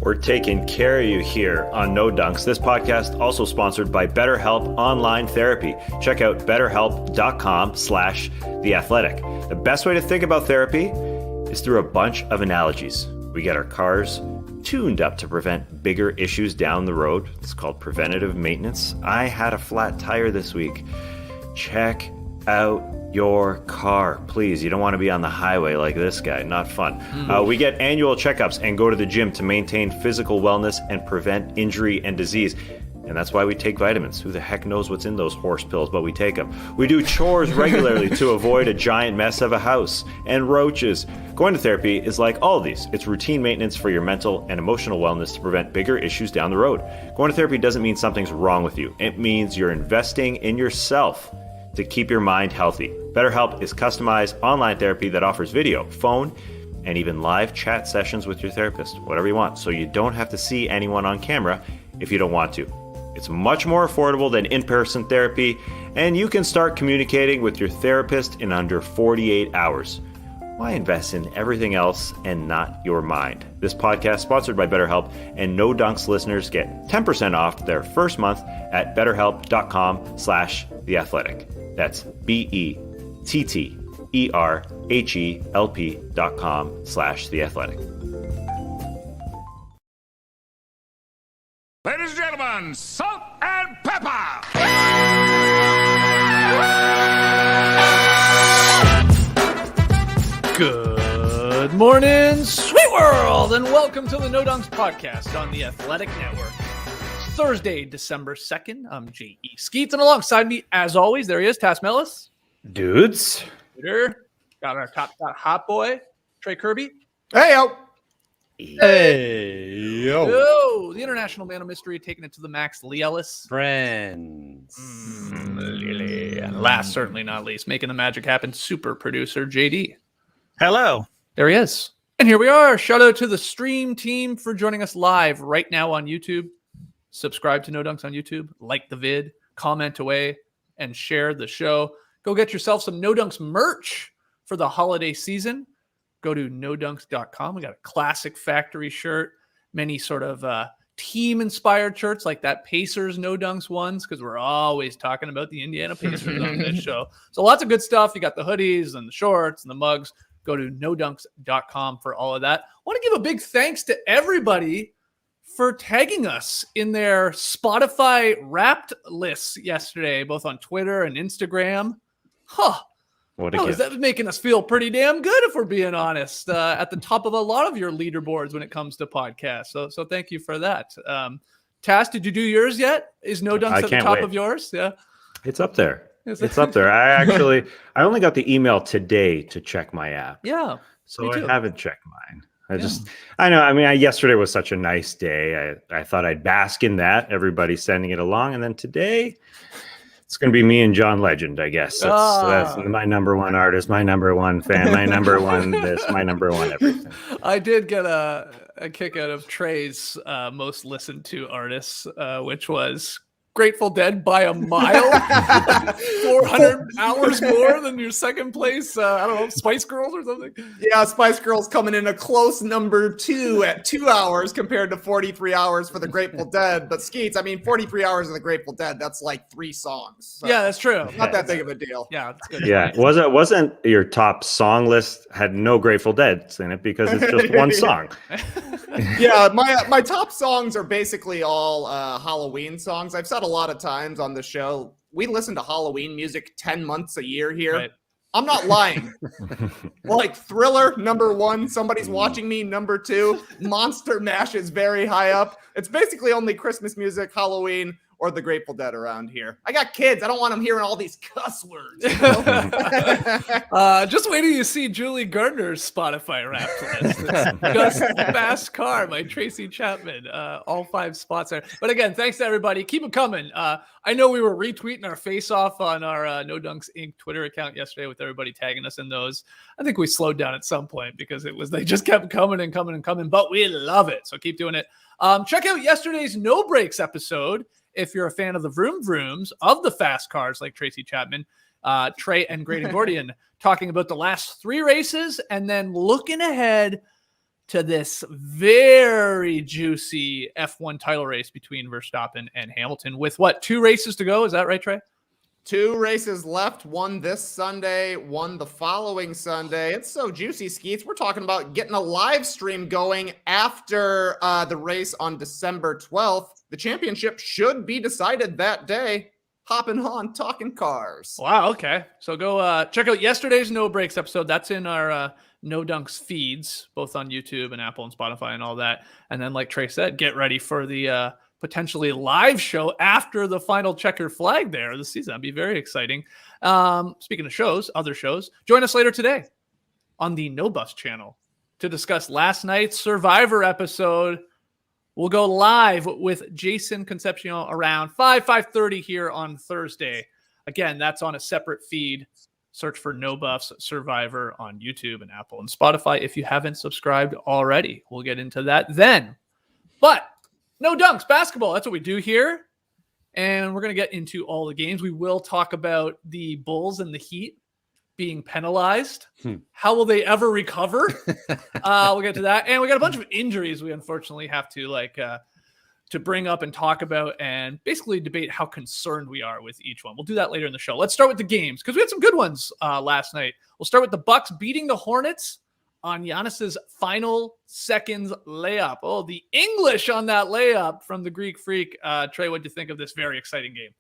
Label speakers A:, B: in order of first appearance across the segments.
A: We're taking care of you here on No Dunks. This podcast also sponsored by BetterHelp Online Therapy. Check out betterhelp.com/theathletic. The best way to think about therapy is through a bunch of analogies. We get our cars tuned up to prevent bigger issues down the road. It's called preventative maintenance. I had a flat tire this week. Check out your car, please. You don't want to be on the highway like this guy. Not fun. We get annual checkups and go to the gym to maintain physical wellness and prevent injury and disease. And that's why we take vitamins. Who the heck knows what's in those horse pills, but we take them. We do chores regularly to avoid a giant mess of a house and roaches. Going to therapy is like all of these. It's routine maintenance for your mental and emotional wellness to prevent bigger issues down the road. Going to therapy doesn't mean something's wrong with you. It means you're investing in yourself to keep your mind healthy. BetterHelp is customized online therapy that offers video, phone, and even live chat sessions with your therapist, whatever you want, so you don't have to see anyone on camera if you don't want to. It's much more affordable than in-person therapy, and you can start communicating with your therapist in under 48 hours. Why invest in everything else and not your mind? This podcast sponsored by BetterHelp, and No Dunks listeners get 10% off their first month at betterhelp.com/theathletic. That's BETTERHELP.com/theathletic.
B: Ladies and gentlemen, salt and pepper!
C: Good morning, sweet world, and welcome to the No Dunks podcast on the Athletic Network. It's Thursday, December 2nd. I'm J.E. Skeets, and alongside me, as always, there he is, Tass Mellis.
A: Dudes.
C: Peter. Got our top hot boy, Trey Kirby.
D: Hey, yo.
E: Hey, yo.
C: Yo, the international man of mystery, taking it to the max, Leigh Ellis.
E: Friends.
C: And last, certainly not least, making the magic happen, super producer, JD.
F: Hello.
C: There he is. And here we are. Shout out to the stream team for joining us live right now on YouTube. Subscribe to No Dunks on YouTube, like the vid, comment away, and share the show. Go get yourself some No Dunks merch for the holiday season. Go to nodunks.com. We got a classic factory shirt, many sort of team-inspired shirts like that Pacers No Dunks ones, because we're always talking about the Indiana Pacers on this show. So lots of good stuff. You got the hoodies and the shorts and the mugs. Go to nodunks.com for all of that. I want to give a big thanks to everybody for tagging us in their Spotify Wrapped lists yesterday, both on Twitter and Instagram.
A: What a gift.
C: That was making us feel pretty damn good, if we're being honest, at the top of a lot of your leaderboards when it comes to podcasts. So thank you for that. Tass, did you do yours yet? Is No Dunks at the top of yours? Yeah.
A: It's up there. It's up there. I only got the email today to check my app.
C: Yeah.
A: So I haven't checked mine. Yesterday was such a nice day. I thought I'd bask in that. Everybody's sending it along. And then today, it's going to be me and John Legend, I guess. That's my number one artist, my number one fan, my number one this, my number one everything.
C: I did get a kick out of Trey's most listened to artists, which was Grateful Dead by a mile. 400 hours more than your second place. I don't know, Spice Girls or something.
D: Yeah, Spice Girls coming in a close number 2 at 2 hours compared to 43 hours for the Grateful Dead. But Skeets, 43 hours of the Grateful Dead, that's like 3 songs. So
C: yeah, that's true.
D: Not that big of a deal.
C: Yeah, that's good.
A: Yeah, wasn't your top song list had no Grateful Dead in it because it's just one song.
D: Yeah, my top songs are basically all Halloween songs. I've said a lot of times on the show, we listen to Halloween music 10 months a year here.
C: Right.
D: I'm not lying. Like Thriller, number 1. Somebody's Watching Me, number 2. Monster Mash is very high up. It's basically only Christmas music, Halloween, or the Grateful Dead around here. I got kids. I don't want them hearing all these cuss words. You know?
C: Just wait till you see Julie Gardner's Spotify Wrapped list. Gus Fast Car by Tracy Chapman. All 5 spots there. But again, thanks to everybody. Keep it coming. I know we were retweeting our face off on our No Dunks Inc. Twitter account yesterday with everybody tagging us in those. I think we slowed down at some point because they just kept coming and coming and coming, but we love it. So keep doing it. Check out yesterday's No Breaks episode if you're a fan of the vroom vrooms of the fast cars like Tracy Chapman, Trey and Graydon Gordian talking about the last 3 races and then looking ahead to this very juicy F1 title race between Verstappen and Hamilton with what, 2 races to go? Is that right, Trey?
D: 2 races left, one this Sunday, one the following Sunday. It's so juicy, Skeets. We're talking about getting a live stream going after the race on December 12th. The championship should be decided that day. Hopping on, talking cars.
C: Wow, okay. So go check out yesterday's No Breaks episode. That's in our No Dunks feeds, both on YouTube and Apple and Spotify and all that. And then, like Trey said, get ready for the potentially live show after the final checker flag there this season. That'd be very exciting. Speaking of shows, other shows, join us later today on the No Bus channel to discuss last night's Survivor episode. We'll go live with Jason Concepcion around 5:30 here on Thursday. Again, that's on a separate feed. Search for No Buffs Survivor on YouTube and Apple and Spotify if you haven't subscribed already. We'll get into that then. But No Dunks basketball, that's what we do here. And we're going to get into all the games. We will talk about the Bulls and the Heat being penalized. How will they ever recover? We'll get to that. And we got a bunch of injuries we unfortunately have to bring up and talk about and basically debate how concerned we are with each one. We'll do that later in the show. Let's start with the games because we had some good ones last night. We'll start with the Bucks beating the Hornets on Giannis's final seconds layup. Oh, the English on that layup from the Greek Freak. Trey, what do you think of this very exciting game?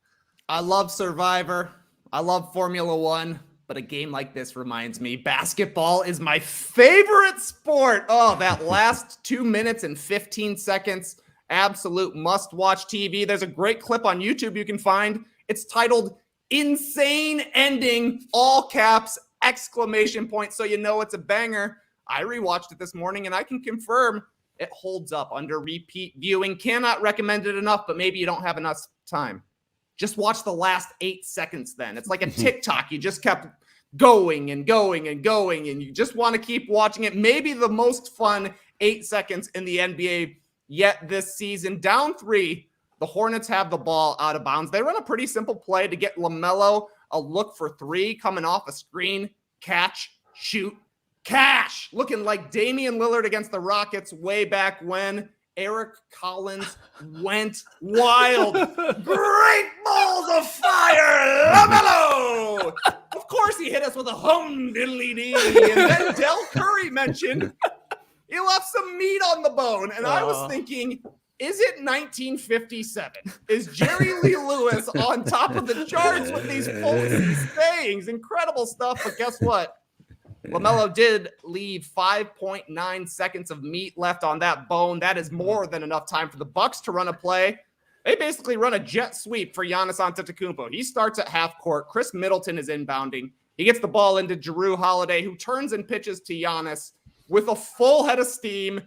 D: I love Survivor. I love Formula One. But a game like this reminds me, basketball is my favorite sport. Oh, that last 2 minutes and 15 seconds, absolute must-watch TV. There's a great clip on YouTube you can find. It's titled Insane Ending, all caps, exclamation point, so you know it's a banger. I rewatched it this morning, and I can confirm it holds up under repeat viewing. Cannot recommend it enough, but maybe you don't have enough time. Just watch the last 8 seconds then. It's like a TikTok. You just kept going and going and going, and you just want to keep watching it. Maybe the most fun 8 seconds in the NBA yet this season. Down 3, the Hornets have the ball out of bounds. They run a pretty simple play to get LaMelo a look for 3 coming off a screen, catch, shoot, cash. Looking like Damian Lillard against the Rockets way back when. Eric Collins went wild. Great balls of fire, LaMelo. Of course, he hit us with a hum diddly dee. And then Del Curry mentioned he left some meat on the bone. And I was thinking, is it 1957? Is Jerry Lee Lewis on top of the charts with these folksy sayings? Incredible stuff. But guess what? LaMelo did leave 5.9 seconds of meat left on that bone. That is more than enough time for the Bucks to run a play. They basically run a jet sweep for Giannis Antetokounmpo. He starts at half court. Chris Middleton is inbounding. He gets the ball into Jrue Holiday, who turns and pitches to Giannis with a full head of steam,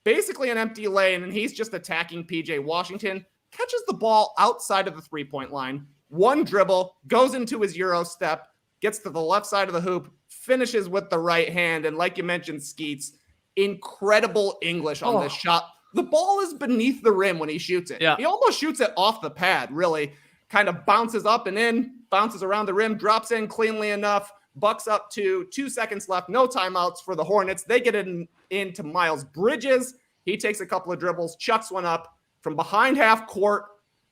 D: basically an empty lane, and he's just attacking PJ Washington. Catches the ball outside of the three-point line. One dribble, goes into his Euro step, gets to the left side of the hoop, finishes with the right hand. And like you mentioned, Skeets, incredible English on this shot. The ball is beneath the rim when he shoots it.
C: Yeah.
D: He almost shoots it off the pad, really. Kind of bounces up and in, bounces around the rim, drops in cleanly enough. Bucks up to 2 seconds left. No timeouts for the Hornets. They get into Miles Bridges. He takes a couple of dribbles, chucks one up from behind half court,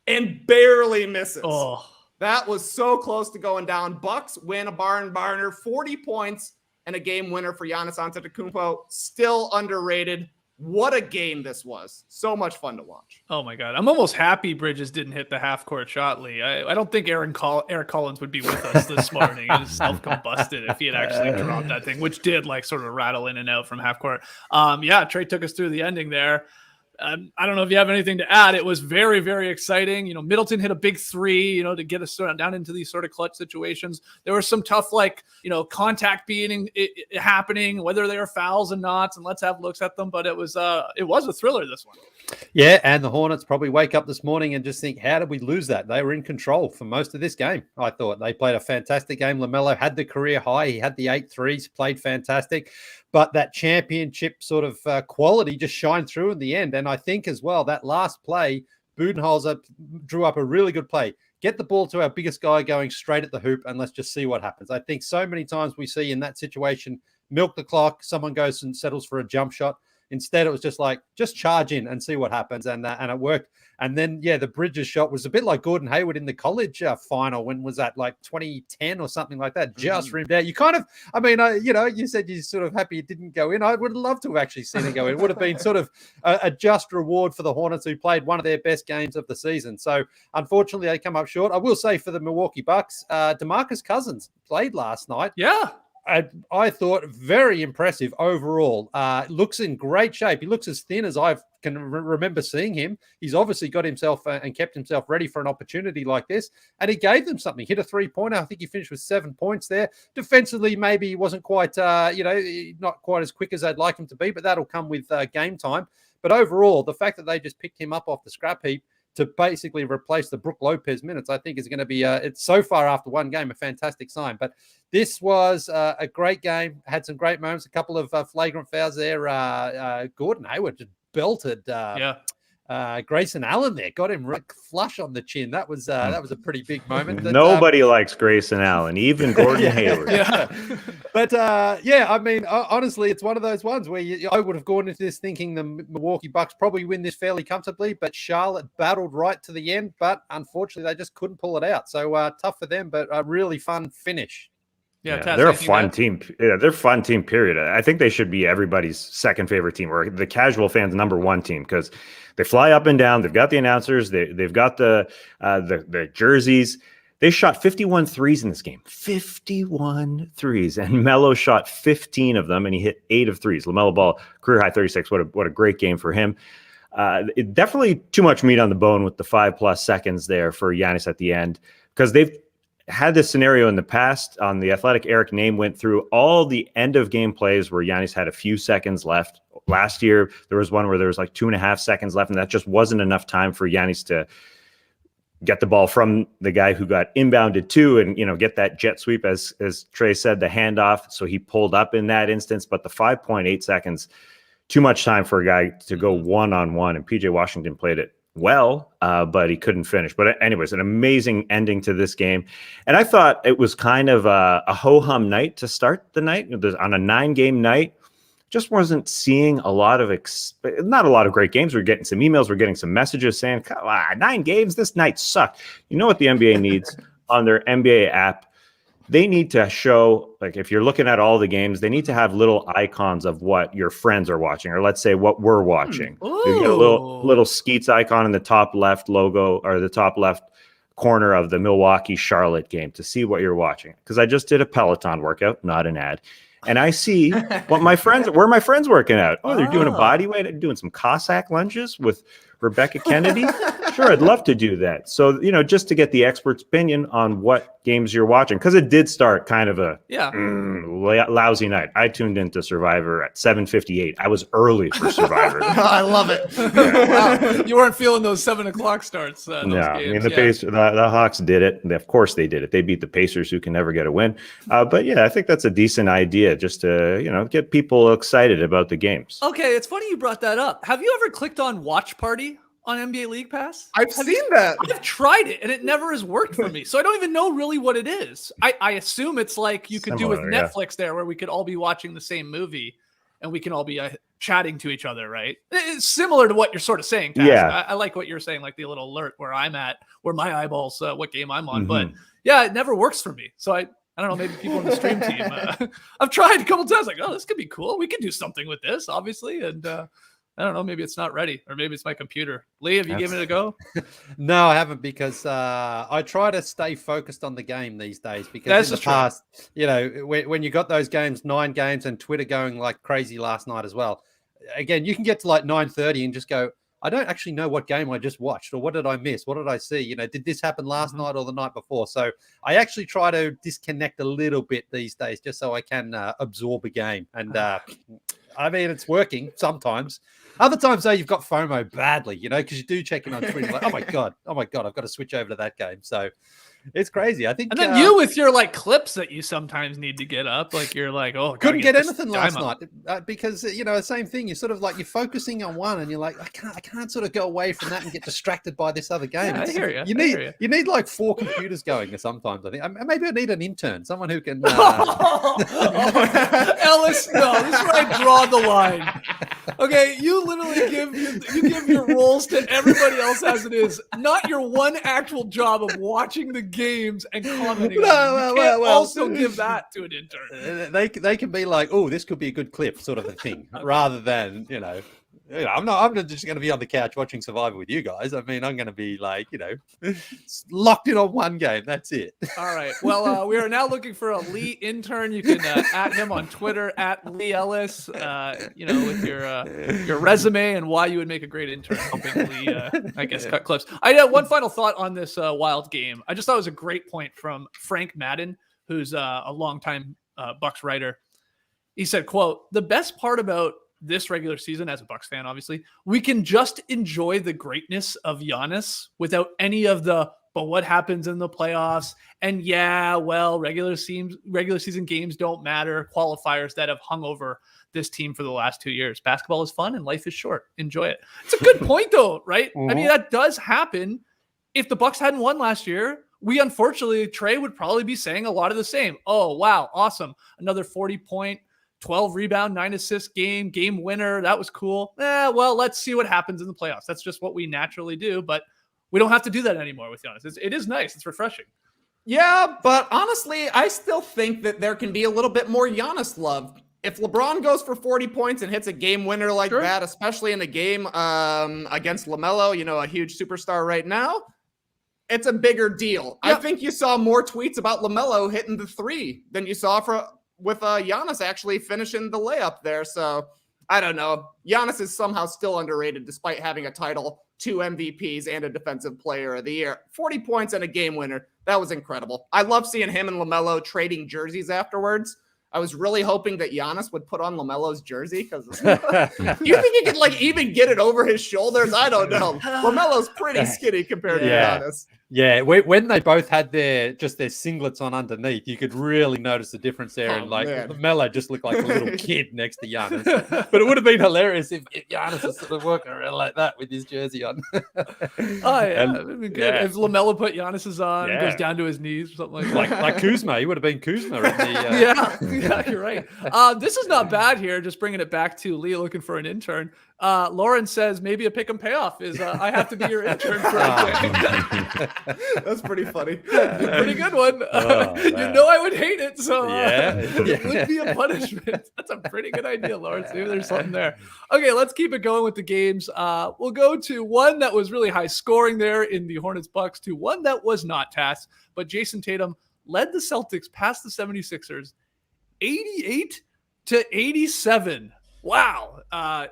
D: and barely misses.
C: Oh.
D: That was so close to going down. Bucks win a barn burner, 40 points and a game winner for Giannis Antetokounmpo. Still underrated. What a game this was. So much fun to watch.
C: Oh, my God. I'm almost happy Bridges didn't hit the half-court shot, Leigh. I don't think Eric Collins would be with us this morning. He was self-combusted if he had actually dropped that thing, which did, like, sort of rattle in and out from half-court. Yeah, Trey took us through the ending there. I don't know if you have anything to add. It was very, very exciting. You know, Middleton hit a big 3, to get us down into these sort of clutch situations. There was some tough, contact being happening, whether they were fouls and not, and let's have looks at them. But it was a thriller, this one.
E: Yeah, and the Hornets probably wake up this morning and just think, how did we lose that? They were in control for most of this game. I thought they played a fantastic game. LaMelo had the career high. He had the 8 threes, played fantastic. But that championship sort of quality just shined through in the end. And I think as well, that last play, Budenholzer drew up a really good play. Get the ball to our biggest guy going straight at the hoop, and let's just see what happens. I think so many times we see in that situation, milk the clock, someone goes and settles for a jump shot. Instead, it was just like, just charge in and see what happens. And it worked. And then, the Bridges shot was a bit like Gordon Hayward in the college final. When was that? Like 2010 or something like that? Just rimmed out. You kind of, you said you're sort of happy it didn't go in. I would love to have actually seen it go in. It would have been sort of a just reward for the Hornets, who played one of their best games of the season. So unfortunately, they come up short. I will say for the Milwaukee Bucks, DeMarcus Cousins played last night.
C: Yeah.
E: I thought very impressive overall. Looks in great shape. He looks as thin as I can remember seeing him. He's obviously got himself and kept himself ready for an opportunity like this. And he gave them something. Hit a 3-pointer. I think he finished with 7 points there. Defensively, maybe he wasn't quite, not quite as quick as I'd like him to be, but that'll come with game time. But overall, the fact that they just picked him up off the scrap heap to basically replace the Brook Lopez minutes, I think is going to be, it's so far after one game, a fantastic sign. But this was a great game, had some great moments, a couple of flagrant fouls there. Gordon Hayward just belted Grayson Allen there, got him right flush on the chin. That was a pretty big moment.
A: Nobody likes Grayson Allen, even Gordon Hayward.
E: But I mean, honestly, it's one of those ones where I would have gone into this thinking the Milwaukee Bucks probably win this fairly comfortably, but Charlotte battled right to the end, but unfortunately they just couldn't pull it out. So tough for them, but a really fun finish.
C: Yeah,
A: they're a fun team. Yeah, they're a fun team, period. I think they should be everybody's second favorite team, or the casual fans' number one team, because they fly up and down. They've got the announcers. They've got the jerseys. They shot 51 threes in this game. 51 threes. And Melo shot 15 of them, and he hit 8 of threes. LaMelo Ball, career high 36. What a great game for him. Definitely too much meat on the bone with the 5+ seconds there for Giannis at the end, because they've had this scenario in the past. On The Athletic, Eric Name went through all the end of game plays where Giannis had a few seconds left. Last year, there was one where there was like 2.5 seconds left, and that just wasn't enough time for Giannis to get the ball from the guy who got inbounded to, and get that jet sweep, as Trey said, the handoff. So he pulled up in that instance, but the 5.8 seconds, too much time for a guy to go one-on-one, and PJ Washington played it well, but he couldn't finish. But anyways, an amazing ending to this game. And I thought it was kind of a ho-hum night to start the night. On a 9-game night, just wasn't seeing a lot of not a lot of great games. We're getting some emails, we're getting some messages saying, 9 games, this night sucked. You know what the NBA needs on their NBA app? They need to show, like, if you're looking at all the games, they need to have little icons of what your friends are watching, or let's say what we're watching. You get a little Skeets icon in the top left logo, or the top left corner of the Milwaukee Charlotte game, to see what you're watching. Because I just did a Peloton workout, not an ad, and I see where my friends working out. Oh, they're doing a body weight, they're doing some Cossack lunges with Rebecca Kennedy. Sure, I'd love to do that. So, just to get the expert's opinion on what games you're watching, because it did start kind of a lousy night. I tuned into Survivor at 7:58. I was early for Survivor.
D: I love it.
C: Wow. You weren't feeling those 7:00 starts.
A: No, games. I mean, the Hawks did it. And of course they did it. They beat the Pacers, who can never get a win. But yeah, I think that's a decent idea, just to, get people excited about the games.
C: Okay, it's funny you brought that up. Have you ever clicked on Watch Party on NBA League Pass?
D: I've seen that.
C: I've tried it, and it never has worked for me. So I don't even know really what it is. I assume it's like you could do with Netflix there, where we could all be watching the same movie, and we can all be chatting to each other, right? It's similar to what you're sort of saying, Tash.
A: Yeah.
C: I like what you're saying, like the little alert where I'm at, where my eyeballs, what game I'm on. But yeah, it never works for me. So I don't know, maybe people in the stream team. I've tried a couple times, like, oh, this could be cool. We could do something with this, obviously. And I don't know, maybe it's not ready, or maybe it's my computer. Leigh, have you given it a go?
E: No, I haven't, because I try to stay focused on the game these days, because in the past, when you got those games, 9 games, and Twitter going like crazy last night as well. Again, you can get to like 9:30 and just go, I don't actually know what game I just watched, or what did I miss? What did I see? Did this happen last night or the night before? So I actually try to disconnect a little bit these days, just so I can absorb a game. And I mean, it's working sometimes. Other times, though, you've got FOMO badly, because you do check in on Twitter, like, oh my god, I've got to switch over to that game. So it's crazy. I think.
C: And then you with your clips that you sometimes need to get up, like you're like, oh,
E: couldn't get anything last night because same thing. You're sort of like, you're focusing on one, and you're like, I can't sort of go away from that and get distracted by this other game.
C: Yeah, I hear you.
E: You need like 4 computers going sometimes. I think maybe I need an intern, someone who can.
C: Ellis, no, this is where I draw the line. Okay, you literally give your roles to everybody else as it is, not your one actual job of watching the games and commenting. You can't also give that to an intern.
E: They can be like, oh, this could be a good clip, sort of a thing, rather than I'm not just going to be on the couch watching Survivor with you guys. I mean, I'm going to be like, locked in on one game. That's it.
C: All right. Well, we are now looking for a Leigh intern. You can at him on Twitter at Leigh Ellis. With your resume and why you would make a great intern. Helping Leigh, I guess, cut clips. I had one final thought on this Wild game. I just thought it was a great point from Frank Madden, who's a longtime Bucks writer. He said, "quote The best part about this regular season, as a Bucks fan, obviously, we can just enjoy the greatness of Giannis without any of the, but what happens in the playoffs? And regular season games don't matter. Qualifiers that have hung over this team for the last 2 years. Basketball is fun and life is short. Enjoy it." It's a good point though, right? I mean, that does happen. If the Bucks hadn't won last year, unfortunately, Trey would probably be saying a lot of the same. Oh, wow. Awesome. Another 40-point, 12 rebound, 9 assist game winner. That was cool. Let's see what happens in the playoffs. That's just what we naturally do, but we don't have to do that anymore with Giannis. It is nice. It's refreshing.
D: Yeah, but honestly, I still think that there can be a little bit more Giannis love. If LeBron goes for 40 points and hits a game winner like that, especially in a game against LaMelo, a huge superstar right now, it's a bigger deal. Yep. I think you saw more tweets about LaMelo hitting the three than you saw with Giannis actually finishing the layup there. So I don't know. Giannis is somehow still underrated despite having a title, 2 MVPs, and a Defensive Player of the Year. 40 points and a game winner. That was incredible. I love seeing him and LaMelo trading jerseys afterwards. I was really hoping that Giannis would put on LaMelo's jersey because you think he could even get it over his shoulders? I don't know. LaMelo's pretty skinny compared to Giannis.
E: Yeah, when they both had their singlets on underneath, you could really notice the difference there. And LaMelo just looked like a little kid next to Giannis. But it would have been hilarious if Giannis was sort of walking around like that with his jersey on.
C: It'd be good. If LaMelo put Giannis's on, goes down to his knees or something
E: like Kuzma. He would have been Kuzma. In the,
C: Yeah, you're right. This is not bad here. Just bringing it back to Leigh looking for an intern. Lauren says maybe a pick and payoff is I have to be your intern for a day.
D: That's pretty funny.
C: Pretty good one. I would hate it, so it would be a punishment. That's a pretty good idea, Lauren. Maybe there's something there. Okay, let's keep it going with the games. We'll go to one that was really high scoring there in the Hornets-Bucks to one that was not tasked, but Jayson Tatum led the Celtics past the 76ers 88-87. Wow.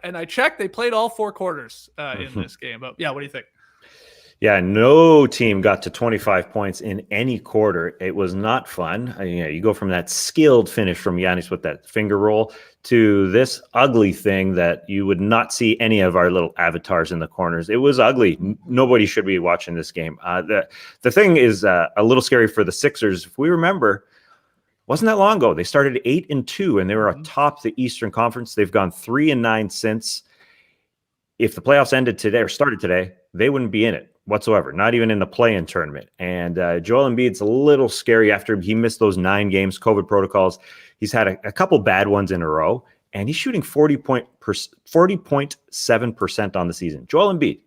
C: And I checked, they played all 4 quarters in this game. But what do you think?
A: Yeah, no team got to 25 points in any quarter. It was not fun. You go from that skilled finish from Giannis with that finger roll to this ugly thing that you would not see any of our little avatars in the corners. It was ugly. Nobody should be watching this game. The thing is a little scary for the Sixers. If we remember, wasn't that long ago, they started 8-2 and they were atop the Eastern Conference. They've gone 3-9 since. If the playoffs ended today or started today, they wouldn't be in it whatsoever, not even in the play-in tournament. And Joel Embiid's a little scary after he missed those 9 games, COVID protocols. He's had a couple bad ones in a row, and he's shooting 40.7% on the season. Joel Embiid,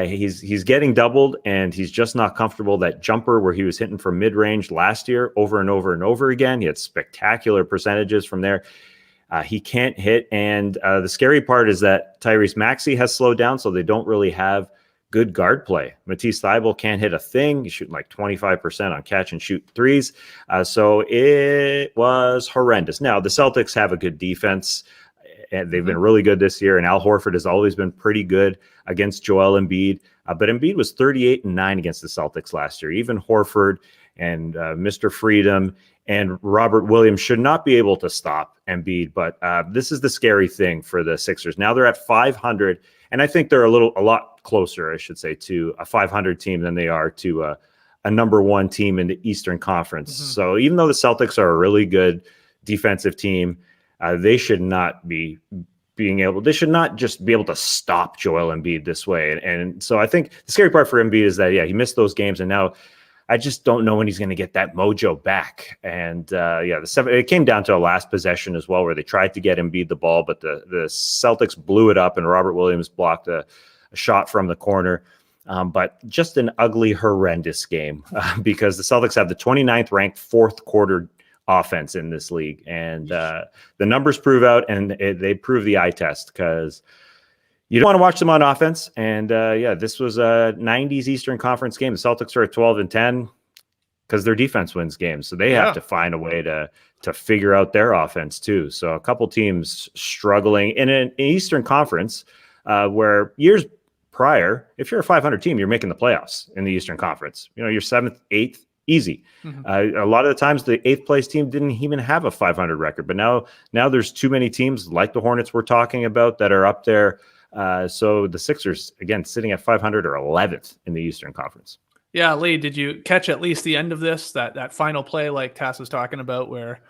A: he's getting doubled, and he's just not comfortable. That jumper where he was hitting from mid-range last year over and over and over again, he had spectacular percentages from there. He can't hit, and the scary part is that Tyrese Maxey has slowed down, so they don't really have good guard play. Matisse Thybulle can't hit a thing. He's shooting like 25% on catch and shoot threes. So it was horrendous. Now, the Celtics have a good defense, and they've been really good this year, and Al Horford has always been pretty good against Joel Embiid. But Embiid was 38-9 against the Celtics last year. Even Horford and Mr. Freedom and Robert Williams should not be able to stop Embiid. But this is the scary thing for the Sixers. Now they're at 500, and I think they're a lot closer, I should say, to a 500 team than they are to a number 1 team in the Eastern Conference. So even though the Celtics are a really good defensive team, they should not be they should not just be able to stop Joel Embiid this way. And so I think the scary part for Embiid is that, he missed those games, and now I just don't know when he's going to get that mojo back. And it came down to a last possession as well, where they tried to get Embiid the ball, but the Celtics blew it up, and Robert Williams blocked a shot from the corner. But just an ugly, horrendous game because the Celtics have the 29th ranked fourth quarter offense in this league. And the numbers prove out, and they prove the eye test, because you don't want to watch them on offense. And this was a 90s Eastern Conference game. The Celtics are at 12-10 because their defense wins games. So they have to find a way to figure out their offense too. So a couple teams struggling in an Eastern Conference where years prior, if you're a 500 team, you're making the playoffs in the Eastern Conference. You're 7th, 8th, easy. A lot of the times the 8th place team didn't even have a 500 record, but now there's too many teams like the Hornets we're talking about that are up there. So the Sixers, again, sitting at 500 or 11th in the Eastern Conference.
C: Yeah, Leigh, did you catch at least the end of this, that final play like Tass was talking about, where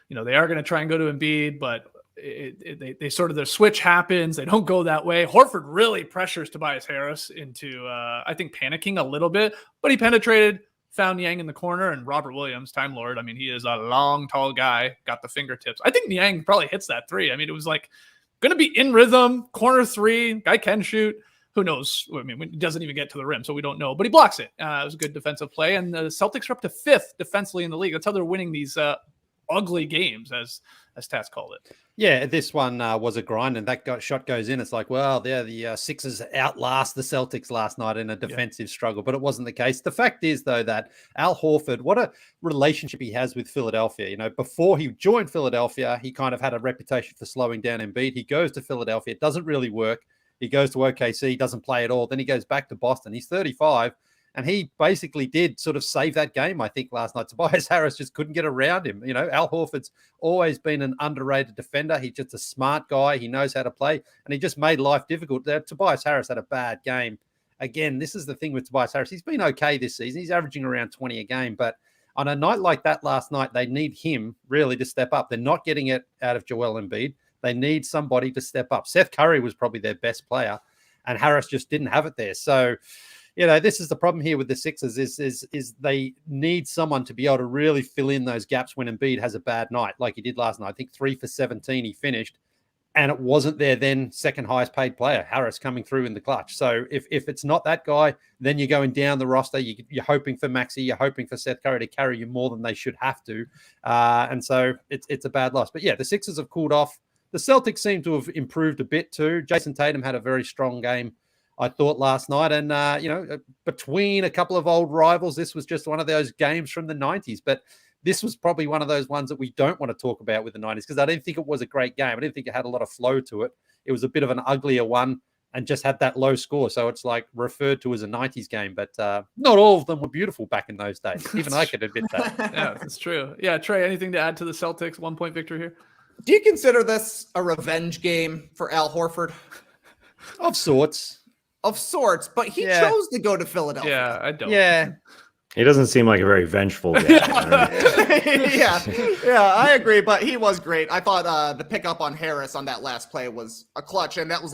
C: they are going to try and go to Embiid, but they sort of, their switch happens. They don't go that way. Horford really pressures Tobias Harris into, I think, panicking a little bit, but he penetrated, found Niang in the corner, and Robert Williams, Time Lord. I mean, he is a long, tall guy, got the fingertips. I think Niang probably hits that three. I mean, it was like going to be in rhythm, corner three, guy can shoot. Who knows? I mean, he doesn't even get to the rim, so we don't know, but he blocks it. It was a good defensive play, and the Celtics are up to 5th defensively in the league. That's how they're winning these ugly games, as Tass called it.
E: Yeah, this one was a grind, and that shot goes in. It's like, well, the Sixers outlast the Celtics last night in a defensive struggle, but it wasn't the case. The fact is, though, that Al Horford, what a relationship he has with Philadelphia. Before he joined Philadelphia, he kind of had a reputation for slowing down Embiid. He goes to Philadelphia. It doesn't really work. He goes to OKC, doesn't play at all. Then he goes back to Boston. He's 35. And he basically did sort of save that game, I think, last night. Tobias Harris just couldn't get around him. Al Horford's always been an underrated defender. He's just a smart guy. He knows how to play, and he just made life difficult. Tobias Harris had a bad game. Again, this is the thing with Tobias Harris. He's been okay this season. He's averaging around 20 a game. But on a night like that last night, they need him really to step up. They're not getting it out of Joel Embiid. They need somebody to step up. Seth Curry was probably their best player, and Harris just didn't have it there. So, this is the problem here with the Sixers is they need someone to be able to really fill in those gaps when Embiid has a bad night, like he did last night. I think 3 for 17 he finished, and it wasn't their then second highest paid player, Harris, coming through in the clutch. So if it's not that guy, then you're going down the roster. You're hoping for Maxey, you're hoping for Seth Curry to carry you more than they should have to, and so it's a bad loss. But yeah, the Sixers have cooled off. The Celtics seem to have improved a bit too. Jayson Tatum had a very strong game, I thought, last night. And, between a couple of old rivals, this was just one of those games from the 90s. But this was probably one of those ones that we don't want to talk about with the 90s, because I didn't think it was a great game. I didn't think it had a lot of flow to it. It was a bit of an uglier one and just had that low score. So it's like referred to as a 90s game. But not all of them were beautiful back in those days. Even I could admit that.
C: Yeah, that's true. Yeah, Trey, anything to add to the Celtics 1-point victory here?
D: Do you consider this a revenge game for Al Horford?
E: Of sorts,
D: but he chose to go to Philadelphia.
C: Yeah, I don't.
E: Yeah.
A: He doesn't seem like a very vengeful guy.
D: yeah, I agree, but he was great. I thought the pickup on Harris on that last play was a clutch, and that was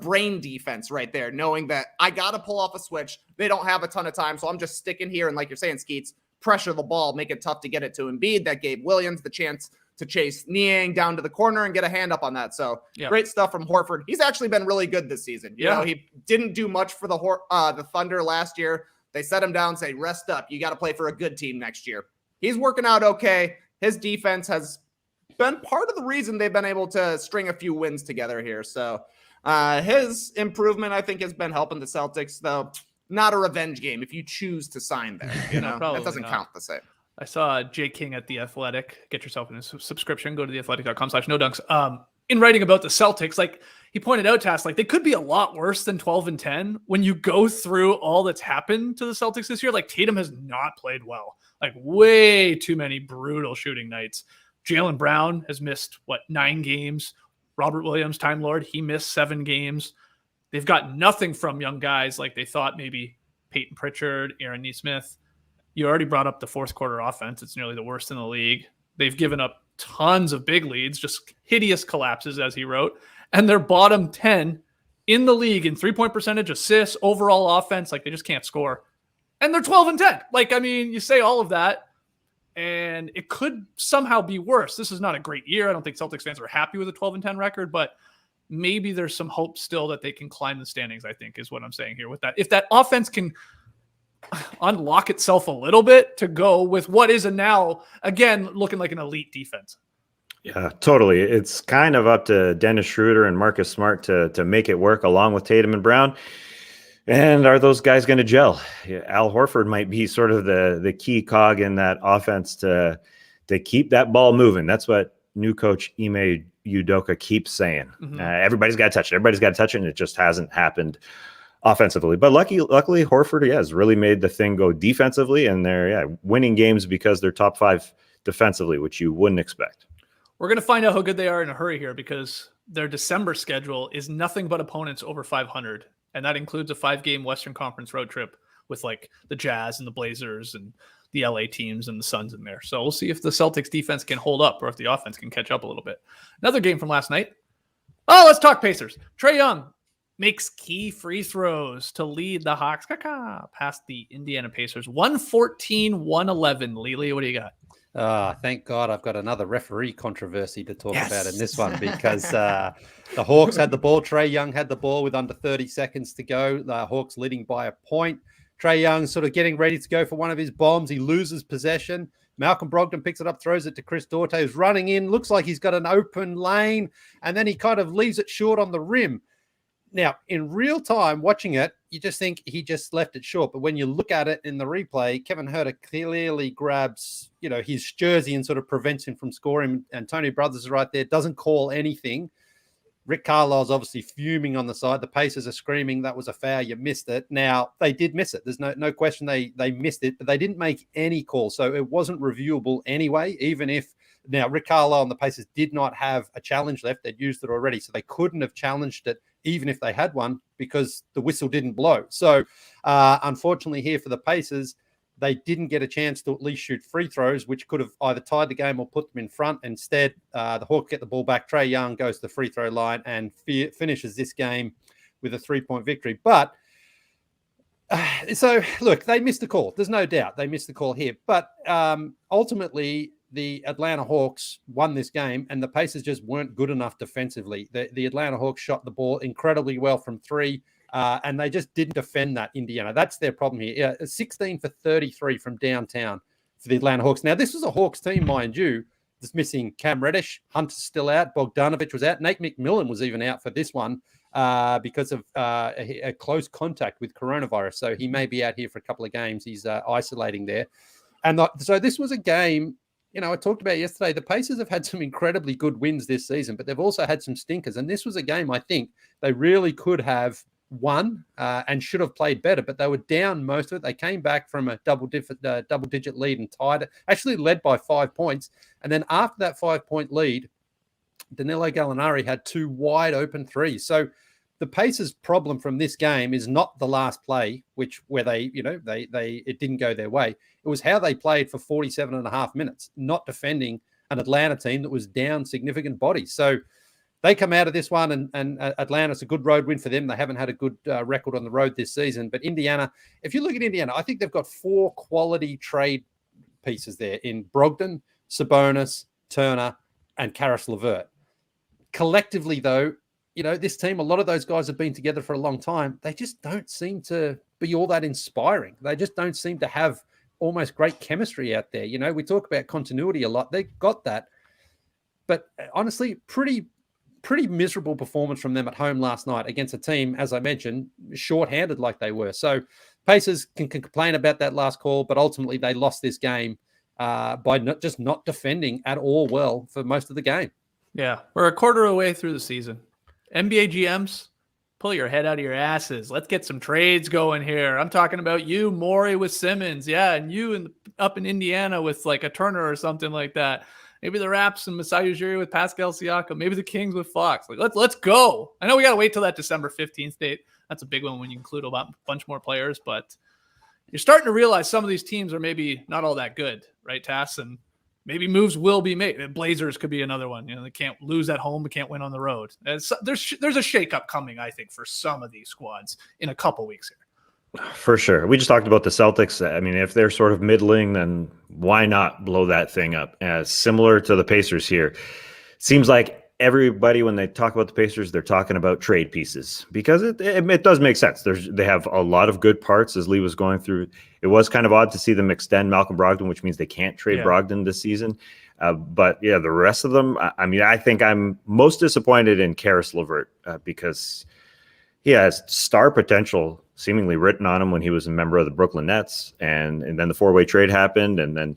D: brain defense right there, knowing that I got to pull off a switch. They don't have a ton of time, so I'm just sticking here, and like you're saying, Skeets, pressure the ball, make it tough to get it to Embiid. That gave Williams the chance to chase Niang down to the corner and get a hand up on that. So Great stuff from Horford. He's actually been really good this season. You know, he didn't do much for the Thunder last year. They set him down, say, rest up. You got to play for a good team next year. He's working out okay. His defense has been part of the reason they've been able to string a few wins together here. So his improvement, I think, has been helping the Celtics, though. Not a revenge game if you choose to sign there. That doesn't count the same.
C: I saw Jay King at The Athletic. Get yourself in a subscription. Go to theathletic.com/nodunks. In writing about the Celtics, like he pointed out, Tass, like they could be a lot worse than 12-10 when you go through all that's happened to the Celtics this year. Like Tatum has not played well. Like way too many brutal shooting nights. Jaylen Brown has missed 9 games. Robert Williams, Time Lord, he missed 7 games. They've got nothing from young guys like they thought, maybe Peyton Pritchard, Aaron Nesmith. You already brought up the fourth quarter offense. It's nearly the worst in the league. They've given up tons of big leads, just hideous collapses, as he wrote. And they're bottom 10 in the league in 3-point percentage, assists, overall offense. Like they just can't score. And they're 12-10. Like, I mean, you say all of that, and it could somehow be worse. This is not a great year. I don't think Celtics fans are happy with a 12-10 record, but maybe there's some hope still that they can climb the standings, I think, is what I'm saying here with that. If that offense can unlock itself a little bit to go with what is a now, again, looking like an elite defense.
A: Yeah, totally. It's kind of up to Dennis Schroeder and Marcus Smart to make it work along with Tatum and Brown. And are those guys going to gel? Al Horford might be sort of the key cog in that offense to keep that ball moving. That's what new coach Ime Udoka keeps saying. Everybody's got to touch it. Everybody's got to touch it, and it just hasn't happened offensively. But luckily, Horford has really made the thing go defensively, and they're winning games because they're top 5 defensively, which you wouldn't expect.
C: We're going to find out how good they are in a hurry here because their December schedule is nothing but opponents over 500. And that includes a 5-game Western Conference road trip with like the Jazz and the Blazers and the LA teams and the Suns in there. So we'll see if the Celtics defense can hold up or if the offense can catch up a little bit. Another game from last night. Oh, let's talk Pacers. Trae Young makes key free throws to lead the Hawks past the Indiana Pacers. 114-111. Leigh, what do you got?
E: Thank God I've got another referee controversy to talk about in this one because the Hawks had the ball. Trae Young had the ball with under 30 seconds to go. The Hawks leading by a point. Trae Young sort of getting ready to go for one of his bombs. He loses possession. Malcolm Brogdon picks it up, throws it to Chris Duarte, who's running in. Looks like he's got an open lane, and then he kind of leaves it short on the rim. Now, in real time, watching it, you just think he just left it short. But when you look at it in the replay, Kevin Huerter clearly grabs, his jersey and sort of prevents him from scoring. And Tony Brothers is right there, doesn't call anything. Rick Carlisle's obviously fuming on the side. The Pacers are screaming, that was a foul, you missed it. Now, they did miss it. There's no question they missed it, but they didn't make any call. So it wasn't reviewable anyway, even if now Rick Carlisle and the Pacers did not have a challenge left. They'd used it already. So they couldn't have challenged it even if they had one because the whistle didn't blow. So unfortunately here for the Pacers, they didn't get a chance to at least shoot free throws, which could have either tied the game or put them in front. Instead, the Hawks get the ball back. Trae Young goes to the free throw line and finishes this game with a 3-point victory. But so, look, they missed the call. There's no doubt they missed the call here. But ultimately, the Atlanta Hawks won this game, and the Pacers just weren't good enough defensively. The Atlanta Hawks shot the ball incredibly well from 3, and they just didn't defend that Indiana. That's their problem here. 16 for 33 from downtown for the Atlanta Hawks. Now, this was a Hawks team, mind you, that's missing Cam Reddish. Hunter's still out. Bogdanovic was out. Nate McMillan was even out for this one because of a close contact with coronavirus. So he may be out here for a couple of games. He's isolating there. And so this was a game, I talked about yesterday, the Pacers have had some incredibly good wins this season, but they've also had some stinkers. And this was a game I think they really could have won and should have played better, but they were down most of it. They came back from a double-digit lead and tied it, actually led by 5 points. And then after that 5-point lead, Danilo Gallinari had 2 wide open threes. So the Pacers' problem from this game is not the last play, where it didn't go their way. It was how they played for 47 and a half minutes, not defending an Atlanta team that was down significant bodies. So they come out of this one, and Atlanta's a good road win for them. They haven't had a good record on the road this season. But Indiana, if you look at Indiana, I think they've got 4 quality trade pieces there in Brogdon, Sabonis, Turner, and Karis LeVert. Collectively, though, this team, a lot of those guys have been together for a long time. They just don't seem to be all that inspiring. They just don't seem to have almost great chemistry out there. We talk about continuity a lot. They got that. But honestly, pretty miserable performance from them at home last night against a team, as I mentioned, shorthanded like they were. So Pacers can complain about that last call, but ultimately they lost this game by not defending at all well for most of the game.
C: Yeah, we're a quarter away through the season. NBA GMs, pull your head out of your asses. Let's get some trades going here. I'm talking about you, Morey with Simmons. Yeah, and you up in Indiana with like a Turner or something like that. Maybe the Raps and Masai Ujiri with Pascal Siakam. Maybe the Kings with Fox. Like, let's go. I know we got to wait till that December 15th date. That's a big one when you include a bunch more players. But you're starting to realize some of these teams are maybe not all that good, right, Tass? And maybe moves will be made. The Blazers could be another one. They can't lose at home, but can't win on the road. There's a shakeup coming, I think, for some of these squads in a couple weeks here.
A: For sure. We just talked about the Celtics. I mean, if they're sort of middling, then why not blow that thing up? Similar to the Pacers here. Seems like everybody, when they talk about the Pacers, they're talking about trade pieces because it does make sense. They have a lot of good parts, as Leigh was going through. It was kind of odd to see them extend Malcolm Brogdon, which means they can't trade Brogdon this season. But yeah, the rest of them, I mean, I think I'm most disappointed in Karis LeVert because he has star potential seemingly written on him when he was a member of the Brooklyn Nets. And then the four-way trade happened, and then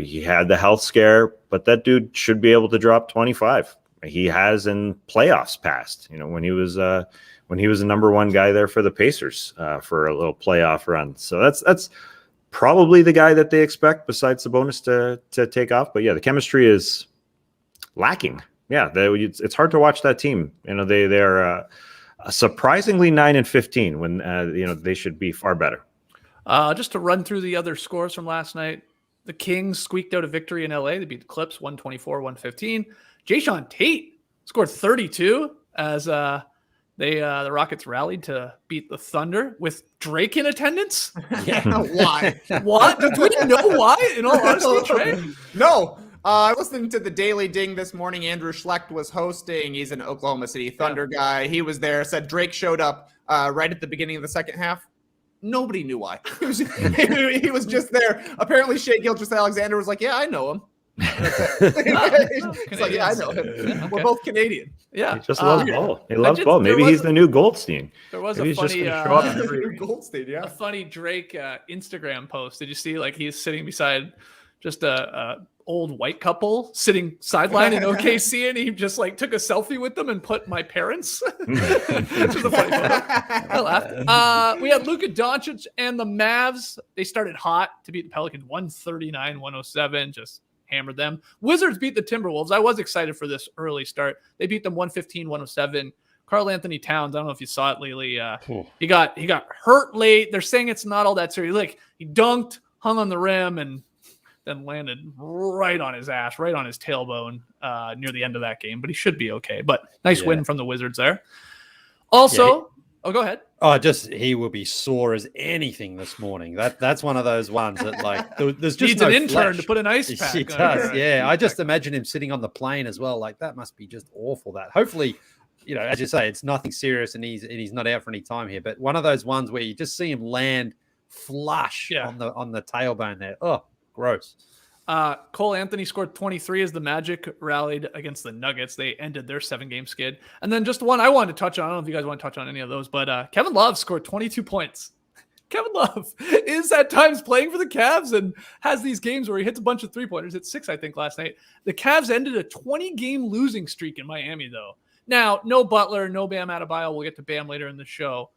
A: he had the health scare, but that dude should be able to drop 25. He has in playoffs past, when he was a number one guy there for the Pacers for a little playoff run. So that's probably the guy that they expect besides Sabonis to take off. But yeah, the chemistry is lacking. Yeah, it's hard to watch that team. They're surprisingly 9-15 when they should be far better.
C: Just to run through the other scores from last night, the Kings squeaked out a victory in LA. They beat the Clips 124-115. Jayson Tatum scored 32 as the Rockets rallied to beat the Thunder with Drake in attendance.
D: Yeah, why?
C: What? Do we know why? In all honesty, Trey?
D: No. I listened to the Daily Ding this morning. Andrew Schlecht was hosting. He's an Oklahoma City Thunder guy. He was there. Said Drake showed up right at the beginning of the second half. Nobody knew why. He was just there. Apparently, Shai Gilgeous-Alexander was like, "Yeah, I know him." It's like, "Yeah, I know him.
C: Yeah, okay.
D: We're both Canadian."
C: Yeah,
A: He just loves ball. He loves ball. Maybe he's the new Goldstein.
C: There was
A: Maybe
C: a
A: he's just
C: funny
A: gonna show up every
D: Goldstein, yeah.
C: a funny Drake Instagram post. Did you see? Like he's sitting beside just a old white couple sitting sideline in OKC, and he just like took a selfie with them and put "my parents." Which is a funny photo. I laughed. We had Luka Doncic and the Mavs. They started hot to beat the Pelicans 139-107. Just hammered them. Wizards beat the Timberwolves. I was excited for this early start. They beat them 115-107. Karl Anthony Towns, I don't know if you saw it lately. He got hurt late. They're saying it's not all that serious. Like he dunked, hung on the rim, and then landed right on his ass, right on his tailbone near the end of that game. But he should be okay. But nice win from the Wizards there. Also, go ahead.
E: Oh, he will be sore as anything this morning. That's one of those ones that like there's just
C: needs
E: no
C: an intern
E: flesh.
C: to put an ice pack.
E: He does, yeah. I just imagine him sitting on the plane as well. Like that must be just awful. That hopefully, as you say, it's nothing serious and he's not out for any time here. But one of those ones where you just see him land flush on the tailbone there. Oh, gross.
C: Cole Anthony scored 23 as the Magic rallied against the Nuggets. They ended their 7-game skid. And then just one I wanted to touch on. I don't know if you guys want to touch on any of those, but Kevin Love scored 22 points. Kevin Love is at times playing for the Cavs and has these games where he hits a bunch of three-pointers. Hit 6, I think, last night. The Cavs ended a 20-game losing streak in Miami, though. Now, no Butler, no Bam Adebayo. We'll get to Bam later in the show.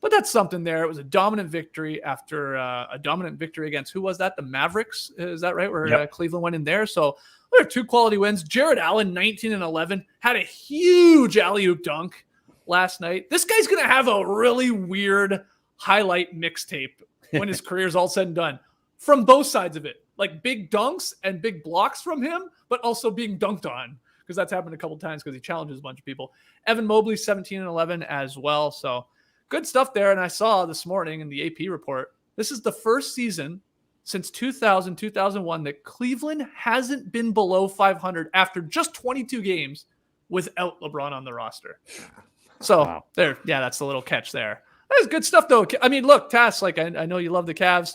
C: But that's something there. It was a dominant victory after a dominant victory against, who was that? The Mavericks? Is that right? Where Cleveland went in there. So there are 2 quality wins. Jared Allen, 19-11, had a huge alley-oop dunk last night. This guy's going to have a really weird highlight mixtape when his career's all said and done from both sides of it. Like big dunks and big blocks from him, but also being dunked on because that's happened a couple times because he challenges a bunch of people. Evan Mobley, 17-11 as well. So good stuff there. And I saw this morning in the AP report, this is the first season since 2000, 2001 that Cleveland hasn't been below 500 after just 22 games without LeBron on the roster. So there, that's the little catch there. That's good stuff though. I mean, look, Tass, like I know you love the Cavs.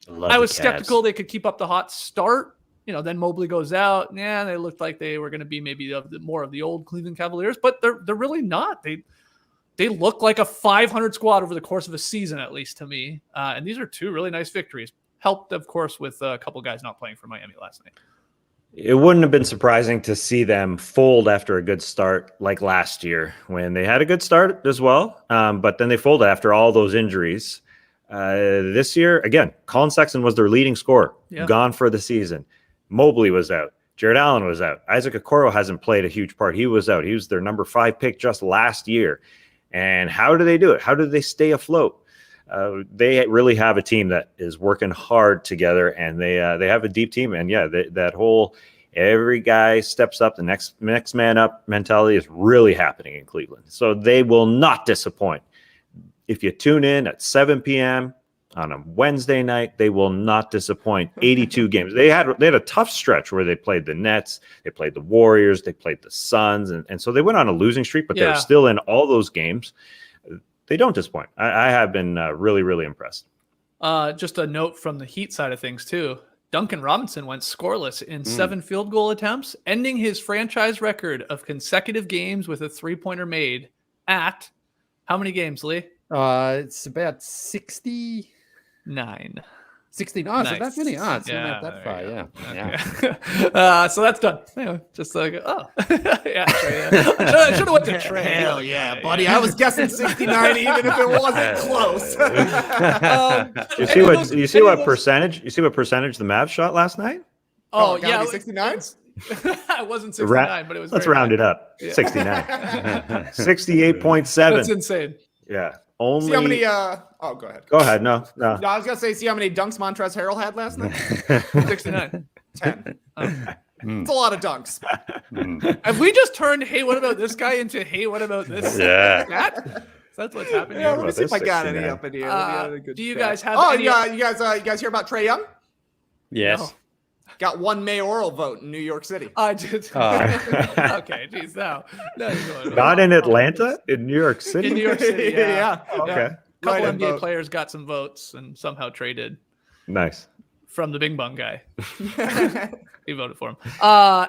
C: I was skeptical they could keep up the hot start. Then Mobley goes out. Yeah, they looked like they were going to be maybe more of the old Cleveland Cavaliers, but they're really not. They look like a 500 squad over the course of a season, at least to me. And these are 2 really nice victories. Helped, of course, with a couple guys not playing for Miami last night.
A: It wouldn't have been surprising to see them fold after a good start like last year when they had a good start as well. But then they folded after all those injuries. This year, again, Colin Sexton was their leading scorer, gone for the season. Mobley was out. Jared Allen was out. Isaac Okoro hasn't played a huge part. He was out. He was their number 5 pick just last year. And how do they do it? How do they stay afloat? They really have a team that is working hard together, and they have a deep team. And that whole every guy steps up, the next man up mentality is really happening in Cleveland. So they will not disappoint. if you tune in at 7 p.m. on a Wednesday night, they will not disappoint. 82 games. They had a tough stretch where they played the Nets, they played the Warriors, they played the Suns, and so they went on a losing streak, but they're still in all those games. They don't disappoint. I have been really, really impressed.
C: Just a note from the Heat side of things, too. Duncan Robinson went scoreless in 7 field goal attempts, ending his franchise record of consecutive games with a three-pointer made at how many games, Leigh?
E: It's about 69. 69. So that's really it's not that far. Yeah.
C: Okay. Yeah. So that's done. Anyway, just like, I should have went to Trey.
D: Hell yeah, buddy. I was guessing 69 even if it wasn't close.
A: You see what percentage the Mavs shot last night?
C: Oh yeah,
D: 69.
C: It wasn't 69, but it was.
A: Let's round it up. 69. 68.7.
C: That's insane.
A: Yeah. Only.
D: See how many? Oh, go ahead.
A: Go ahead. No.
D: I was gonna say, see how many dunks Montrezl Harrell had last night?
C: 69.
D: 10. It's a lot of dunks.
C: Have we just turned, hey, what about this guy into, hey, what about this?
A: Yeah.
C: That's what's happening.
D: Yeah, let me see if I
A: 69.
D: got any up in here.
C: Do you guys have?
D: Oh,
C: any...
D: you guys hear about Trae Young?
E: Yes.
C: No.
D: Got one mayoral vote in New York City.
C: I did. Okay, geez, now you're going.
A: Not in Atlanta, in New York City.
C: In New York City, yeah.
A: Okay.
C: A couple
D: Right,
C: NBA players got some votes and somehow traded
A: Nice.
C: from the Bing Bong guy. He voted for him.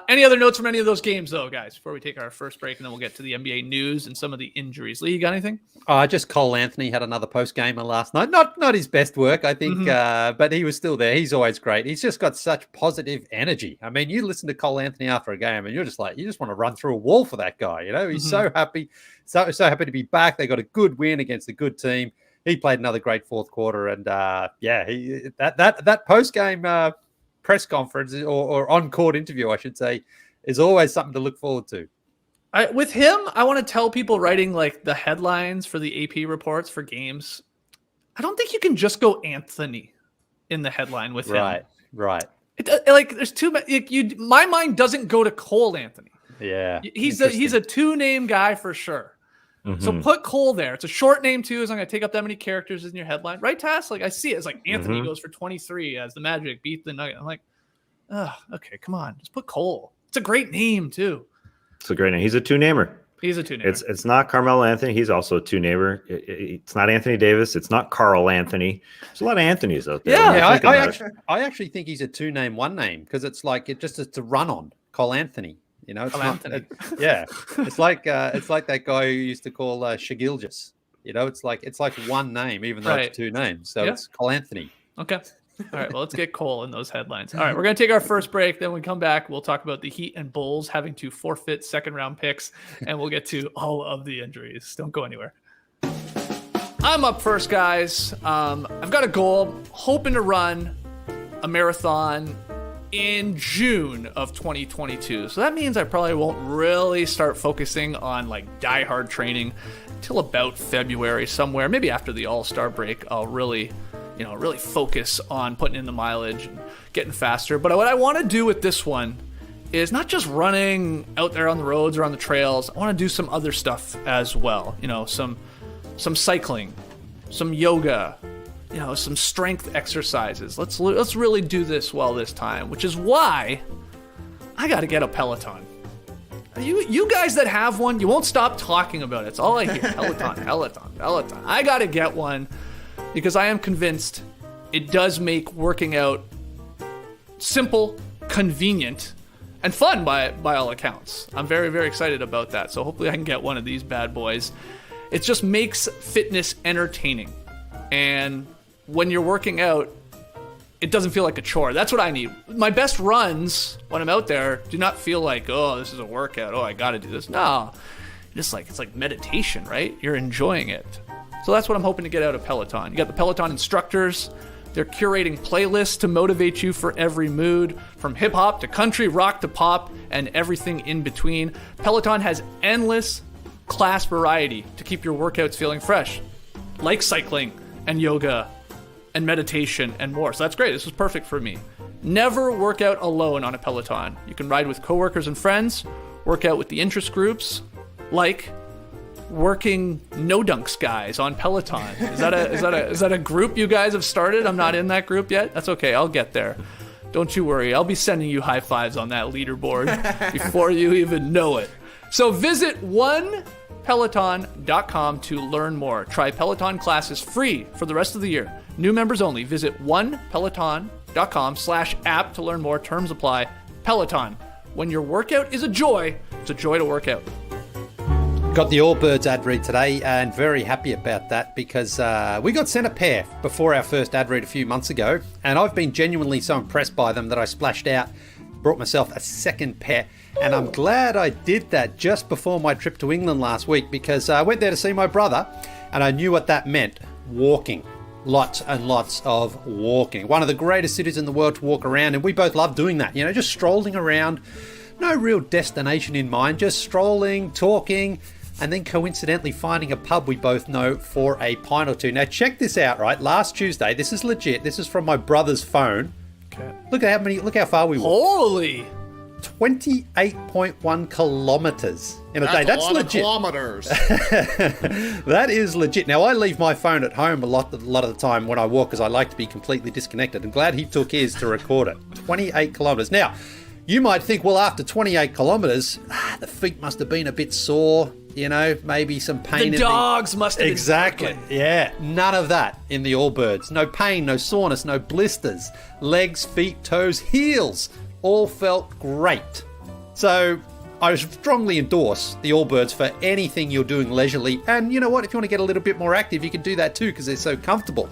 C: Any other notes from any of those games, though, guys, before we take our first break, and then we'll get to the NBA news and some of the injuries. Leigh, you got anything?
E: Just Cole Anthony had another post-gamer last night. Not his best work, I think, but he was still there. He's always great. He's just got such positive energy. I mean, you listen to Cole Anthony after a game, and you're just like, you just want to run through a wall for that guy. You know, he's so happy, so happy to be back. They got a good win against a good team. He played another great fourth quarter, and that post-game press conference or on-court interview, I should say, is always something to look forward to.
C: With him, I want to tell people writing like the headlines for the AP reports for games. I don't think you can just go Anthony in the headline with him.
E: Right.
C: There's too many. My mind doesn't go to Cole Anthony.
E: Yeah,
C: he's a two-name guy for sure. So put Cole there. It's a short name too. It's not going to take up that many characters in your headline, right, Tass? Like I see it. It's like Anthony goes for 23 as the Magic beat the Nuggets. I'm like, oh, okay, come on, just put Cole. It's a great name too.
A: It's a great name. He's a two-namer.
C: He's a two-namer.
A: It's not Carmelo Anthony. He's also a two-namer. It's not Anthony Davis. It's not Carl Anthony. There's a lot of Anthonys out there.
E: Yeah, I actually think he's a two-name, one-name because it's like it's a run on Cole Anthony. You know, it's it's like that guy who used to call Shagilgis. You know, it's like one name, even though it's two names. So it's Cole Anthony.
C: Okay. All right. Well, let's get Cole in those headlines. All right. We're going to take our first break. Then when we come back, we'll talk about the Heat and Bulls having to forfeit second-round picks, and we'll get to all of the injuries. Don't go anywhere. I'm up first, guys. I've got a goal, hoping to run a marathon in June of 2022. So that means I probably won't really start focusing on like diehard training until about February somewhere. Maybe after the All-Star break, I'll really focus on putting in the mileage and getting faster. But what I want to do with this one is not just running out there on the roads or on the trails. I want to do some other stuff as well. You know, some cycling, some yoga, you know, some strength exercises. Let's really do this well this time, which is why I got to get a Peloton. You guys that have one, you won't stop talking about it. It's all I hear. Peloton. I got to get one because I am convinced it does make working out simple, convenient, and fun by all accounts. I'm very, very excited about that. So hopefully I can get one of these bad boys. It just makes fitness entertaining. And when you're working out, it doesn't feel like a chore. That's what I need. My best runs when I'm out there do not feel like, oh, this is a workout. Oh, I got to do this. No, it's like meditation, right? You're enjoying it. So that's what I'm hoping to get out of Peloton. You got the Peloton instructors. They're curating playlists to motivate you for every mood, from hip hop to country, rock to pop, and everything in between. Peloton has endless class variety to keep your workouts feeling fresh, like cycling and yoga and meditation and more. So that's great. This is perfect for me. Never work out alone on a Peloton. You can ride with coworkers and friends, work out with the interest groups like working no dunks guys on Peloton. Is that a group you guys have started? I'm not in that group yet. That's okay. I'll get there. Don't you worry. I'll be sending you high fives on that leaderboard before you even know it. So visit onepeloton.com to learn more. Try Peloton classes free for the rest of the year. New members only. Visit onepeloton.com/app to learn more. Terms apply. Peloton. When your workout is a joy, it's a joy to work out.
E: Got the Allbirds ad read today and very happy about that because we got sent a pair before our first ad read a few months ago, and I've been genuinely so impressed by them that I splashed out, brought myself a second pair, and I'm glad I did that just before my trip to England last week because I went there to see my brother and I knew what that meant, walking. Lots and lots of walking. One of the greatest cities in the world to walk around, and we both love doing that. You know, just strolling around, no real destination in mind, just strolling, talking, and then coincidentally finding a pub we both know for a pint or two. Now check this out, right? Last Tuesday, this is legit. This is from my brother's phone.
C: Okay.
E: Look how far we walked.
C: Holy!
E: 28.1 kilometers in a day. That's legit.
D: Kilometers.
E: That is legit. Now, I leave my phone at home a lot of the time when I walk because I like to be completely disconnected. I'm glad he took his to record it. 28 kilometers. Now, you might think, well, after 28 kilometers, the feet must have been a bit sore, you know, maybe some pain.
C: The dogs must have been
E: Exactly.
C: circling.
E: Yeah. None of that in the Allbirds. No pain, no soreness, no blisters. Legs, feet, toes, heels. All felt great. So I strongly endorse the Allbirds for anything you're doing leisurely. And you know what? If you want to get a little bit more active, you can do that too because they're so comfortable.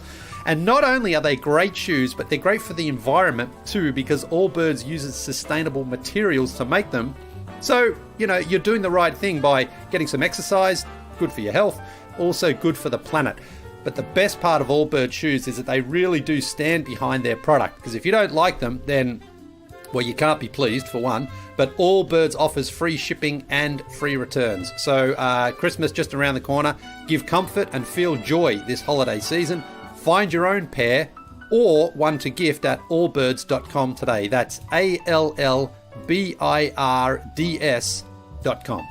E: And not only are they great shoes, but they're great for the environment too because Allbirds uses sustainable materials to make them. So, you know, you're doing the right thing by getting some exercise, good for your health, also good for the planet. But the best part of Allbirds shoes is that they really do stand behind their product because if you don't like them, then well, you can't be pleased, for one, but Allbirds offers free shipping and free returns. So Christmas just around the corner. Give comfort and feel joy this holiday season. Find your own pair or one to gift at allbirds.com today. That's ALLBIRDS.com.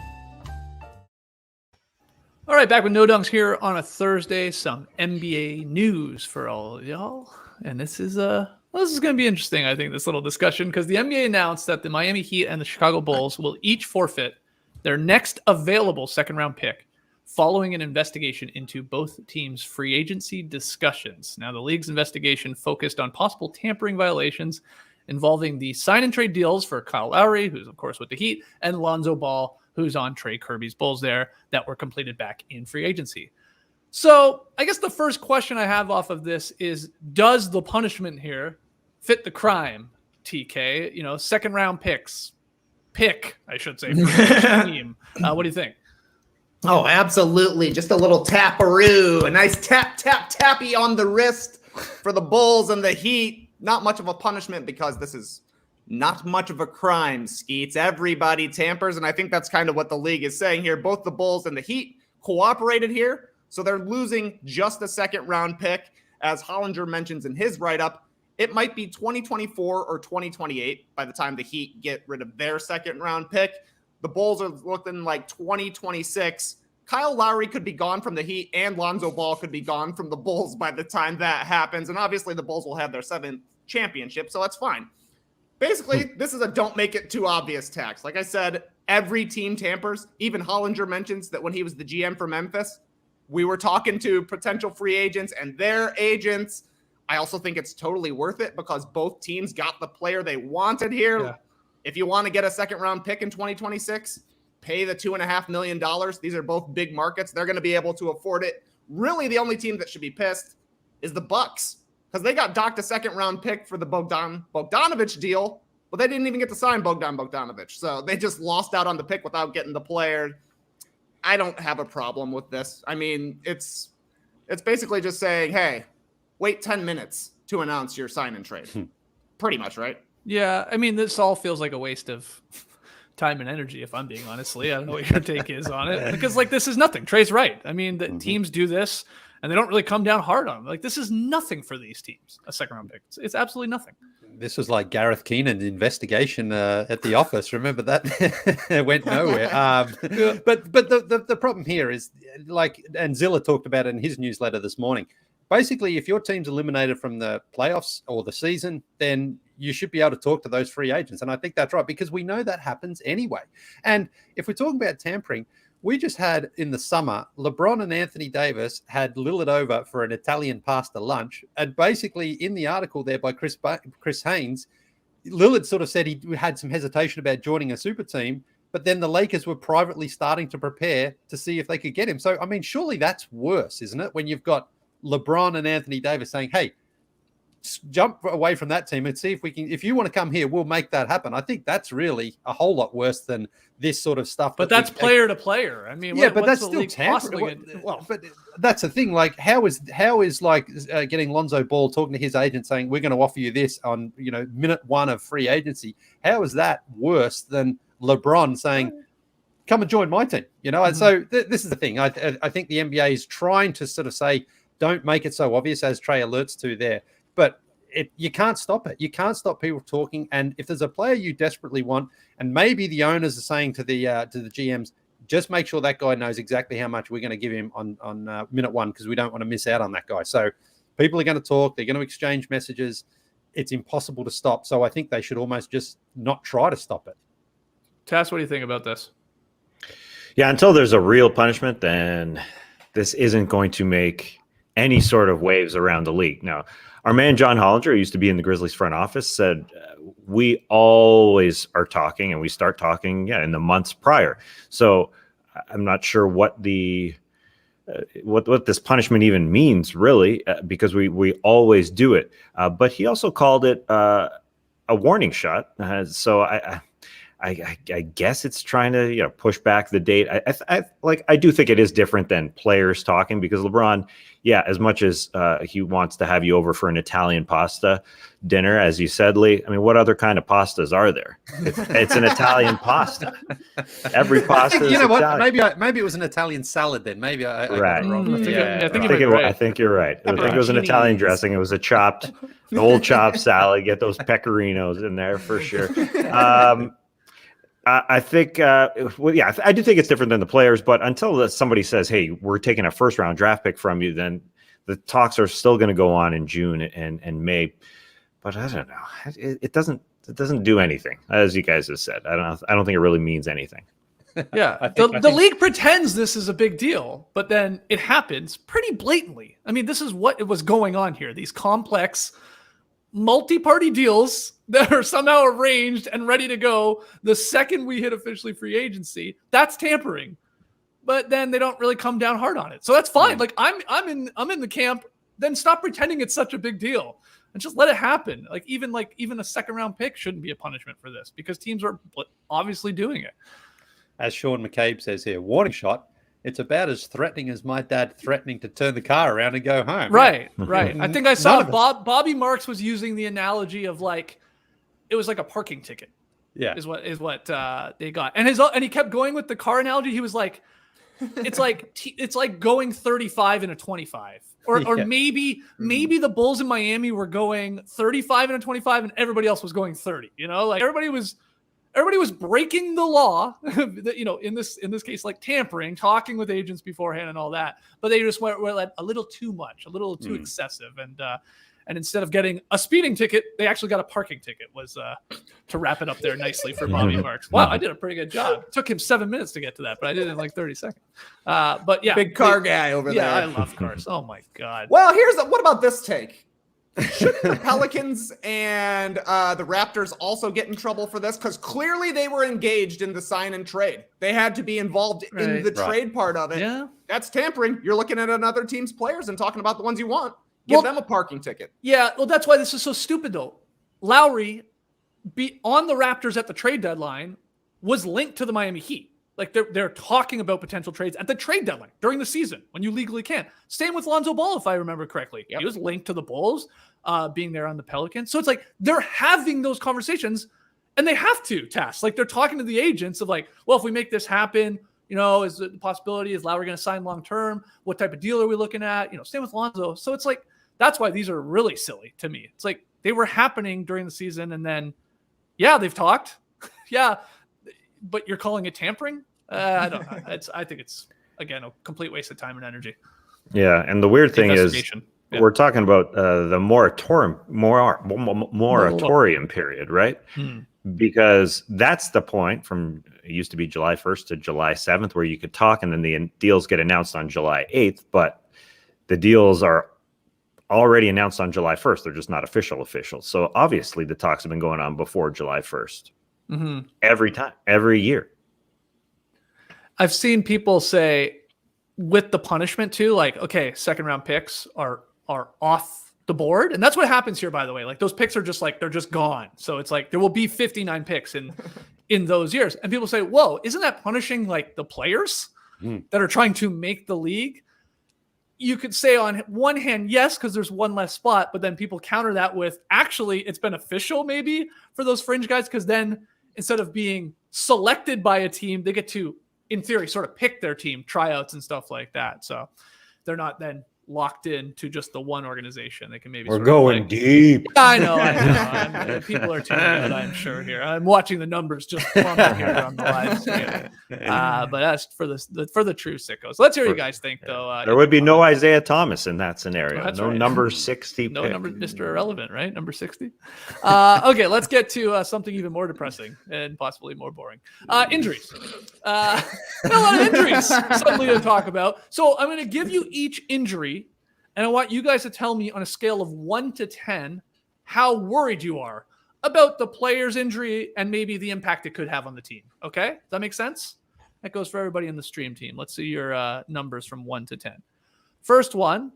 C: All right, back with No Dunks here on a Thursday. Some NBA news for all of y'all. And this is going to be interesting, I think, this little discussion, because the NBA announced that the Miami Heat and the Chicago Bulls will each forfeit their next available second-round pick following an investigation into both teams' free agency discussions. Now, the league's investigation focused on possible tampering violations involving the sign-and-trade deals for Kyle Lowry, who's, of course, with the Heat, and Lonzo Ball, who's on Trey Kirby's Bulls there, that were completed back in free agency. So I guess the first question I have off of this is, does the punishment here fit the crime, TK? You know, second round pick, I should say, for each team. What do you think?
D: Oh, absolutely. Just a little taparoo, a nice tappy on the wrist for the Bulls and the Heat. Not much of a punishment because this is not much of a crime, Skeets. Everybody tampers, and I think that's kind of what the league is saying here. Both the Bulls and the Heat cooperated here. So they're losing just a second-round pick. As Hollinger mentions in his write-up, it might be 2024 or 2028 by the time the Heat get rid of their second-round pick. The Bulls are looking like 2026. Kyle Lowry could be gone from the Heat, and Lonzo Ball could be gone from the Bulls by the time that happens. And obviously the Bulls will have their 7th championship, so that's fine. Basically, this is a don't make it too obvious tax. Like I said, every team tampers. Even Hollinger mentions that when he was the GM for Memphis, we were talking to potential free agents and their agents. I also think it's totally worth it because both teams got the player they wanted here. Yeah. If you want to get a second-round pick in 2026, pay the $2.5 million. These are both big markets. They're going to be able to afford it. Really, the only team that should be pissed is the Bucks because they got docked a second-round pick for the Bogdanovic deal, but they didn't even get to sign Bogdanovic. So they just lost out on the pick without getting the player. I don't have a problem with this. I mean, it's basically just saying, hey, wait 10 minutes to announce your sign and trade. Pretty much, right?
C: Yeah, I mean, this all feels like a waste of time and energy, if I'm being honest. Leigh, I don't know what your take is on it, because like this is nothing. Trey's right. I mean, the teams do this and they don't really come down hard on them. Like this is nothing for these teams. A second round pick, it's absolutely nothing.
E: This was like Gareth Keenan's investigation at the office. Remember that? It went nowhere. But the problem here is, like, and Zilla talked about it in his newsletter this morning. Basically, if your team's eliminated from the playoffs or the season, then you should be able to talk to those free agents. And I think that's right, because we know that happens anyway. And if we're talking about tampering, we just had in the summer, LeBron and Anthony Davis had Lillard over for an Italian pasta lunch. And basically in the article there by Chris Haynes, Lillard sort of said he had some hesitation about joining a super team, but then the Lakers were privately starting to prepare to see if they could get him. So, I mean, surely that's worse, isn't it? When you've got LeBron and Anthony Davis saying, hey, jump away from that team and see if we can, if you want to come here, we'll make that happen. I think that's really a whole lot worse than this sort of stuff.
C: But that's player to player. I mean,
E: yeah, but that's still tampering. Well, but that's the thing. Like, how is like getting Lonzo Ball talking to his agent saying we're going to offer you this on, you know, minute one of free agency? How is that worse than LeBron saying, come and join my team? You know, and so this is the thing. I think the NBA is trying to sort of say, don't make it so obvious, as Trey alerts to there. But you can't stop it. You can't stop people talking. And if there's a player you desperately want, and maybe the owners are saying to the GMs, just make sure that guy knows exactly how much we're going to give him on minute one, because we don't want to miss out on that guy. So people are going to talk. They're going to exchange messages. It's impossible to stop. So I think they should almost just not try to stop it.
C: Tass, what do you think about this?
A: Yeah, until there's a real punishment, then this isn't going to make any sort of waves around the league. Now, our man John Hollinger, who used to be in the Grizzlies front office, said we always are talking, and we start talking in the months prior. So I'm not sure what the what this punishment even means, really, because we always do it. But he also called it a warning shot. So I guess it's trying to push back the date. I do think it is different than players talking, because LeBron, as much as he wants to have you over for an Italian pasta dinner, as you said, Leigh, I mean, what other kind of pastas are there? It's an Italian pasta. Every pasta is Italian.
E: Maybe it was an Italian salad then. Maybe I
A: right.
E: got it wrong.
A: I think you're right. I think it was an Italian dressing. It was an old chopped salad. Get those pecorinos in there for sure. I think, I do think it's different than the players, but until somebody says, hey, we're taking a first round draft pick from you, then the talks are still going to go on in June and May. But I don't know. It doesn't do anything, as you guys have said. I don't think it really means anything.
C: Yeah. The league pretends this is a big deal, but then it happens pretty blatantly. I mean, this is what was going on here. These complex multi-party deals that are somehow arranged and ready to go the second we hit officially free agency. That's tampering, but then they don't really come down hard on it. So that's fine. Like I'm in the camp. Then stop pretending it's such a big deal and just let it happen. Like even a second round pick shouldn't be a punishment for this, because teams are obviously doing it.
E: As Sean McCabe says here, warning shot. It's about as threatening as my dad threatening to turn the car around and go home.
C: Right, right. I think I saw Bobby Marks was using the analogy of like, it was like a parking ticket.
E: Yeah,
C: is what they got, and he kept going with the car analogy. He was like, it's like going 35 in a 25, or maybe the Bulls in Miami were going 35 in a 25, and everybody else was going 30. You know, like everybody was breaking the law, in this case, like tampering, talking with agents beforehand and all that. But they just went like a little too much, a little too excessive. And instead of getting a speeding ticket, they actually got a parking ticket, was to wrap it up there nicely for Bobby Marks. Wow, I did a pretty good job. It took him 7 minutes to get to that, but I did it in like 30 seconds. But yeah.
D: Big car guy over there.
C: Yeah, I love cars. Oh my God.
D: Well, what about this take? Shouldn't the Pelicans and the Raptors also get in trouble for this? Because clearly they were engaged in the sign and trade. They had to be involved in the trade part of it.
C: Yeah.
D: That's tampering. You're looking at another team's players and talking about the ones you want. Give them a parking ticket.
C: Yeah, well, that's why this is so stupid, though. Lowry, on the Raptors at the trade deadline, was linked to the Miami Heat. Like they're talking about potential trades at the trade deadline during the season when you legally can. Same with Lonzo Ball, if I remember correctly. Yep. He was linked to the Bulls, being there on the Pelicans. So it's like they're having those conversations, And they have to test. Like they're talking to the agents of like, well, if we make this happen, is the possibility is Lowry going to sign long-term? What type of deal are we looking at? Same with Lonzo. So it's like, that's why these are really silly to me. It's like they were happening during the season and then, yeah, they've talked. Yeah. But you're calling it tampering? I don't know. I think it's, again, a complete waste of time and energy.
A: Yeah. And the weird thing is we're talking about the moratorium period, right? Because that's the point from it used to be July 1st to July 7th where you could talk and then the deals get announced on July 8th. But the deals are already announced on July 1st. They're just not official. So obviously the talks have been going on before July 1st. Every time, every year.
C: I've seen people say with the punishment too, like, okay, second round picks are off the board. And that's what happens here, by the way. Like those picks are just like, they're just gone. So it's like, there will be 59 picks in those years. And people say, whoa, isn't that punishing like the players that are trying to make the league? You could say on one hand, yes, because there's one less spot, but then people counter that with actually it's beneficial maybe for those fringe guys. Cause then instead of being selected by a team, they get to, in theory, sort of pick their team, tryouts and stuff like that. So they're not then locked in to just the one organization. They can maybe.
E: We're going deep.
C: I know. People are tuning out, I'm sure here. I'm watching the numbers just plumbing here on the live stream. But that's for the true sickos. Let's hear what you guys think, though.
A: There would be no Isaiah Thomas in that scenario.
C: That's
A: no
C: right.
A: Number 60
C: No
A: pick.
C: number, Mr. Irrelevant, right? Number 60. Okay, let's get to something even more depressing and possibly more boring. Injuries. A lot of injuries suddenly to talk about. So I'm going to give you each injury, and I want you guys to tell me on a scale of 1 to 10 how worried you are about the player's injury and maybe the impact it could have on the team. Okay? Does that make sense? That goes for everybody in the stream team. Let's see your numbers from 1 to 10. First one,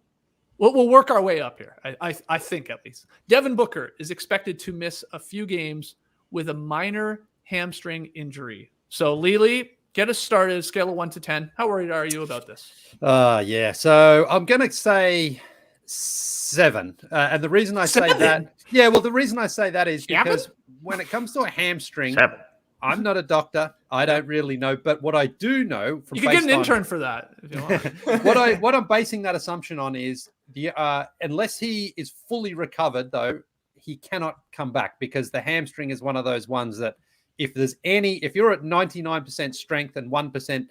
C: we'll work our way up here, I think at least. Devin Booker is expected to miss a few games with a minor hamstring injury. So, Leigh, get us started, scale of 1 to 10. How worried are you about this?
E: Yeah. So I'm going to say 7. And the reason I say that, the reason I say that is because when it comes to a hamstring,
A: 7.
E: I'm not a doctor. I don't really know. But what I do know from
C: you can get an intern for that if you want.
E: what I'm basing that assumption on is unless he is fully recovered, though, he cannot come back because the hamstring is one of those ones that if you're at 99% strength and 1%,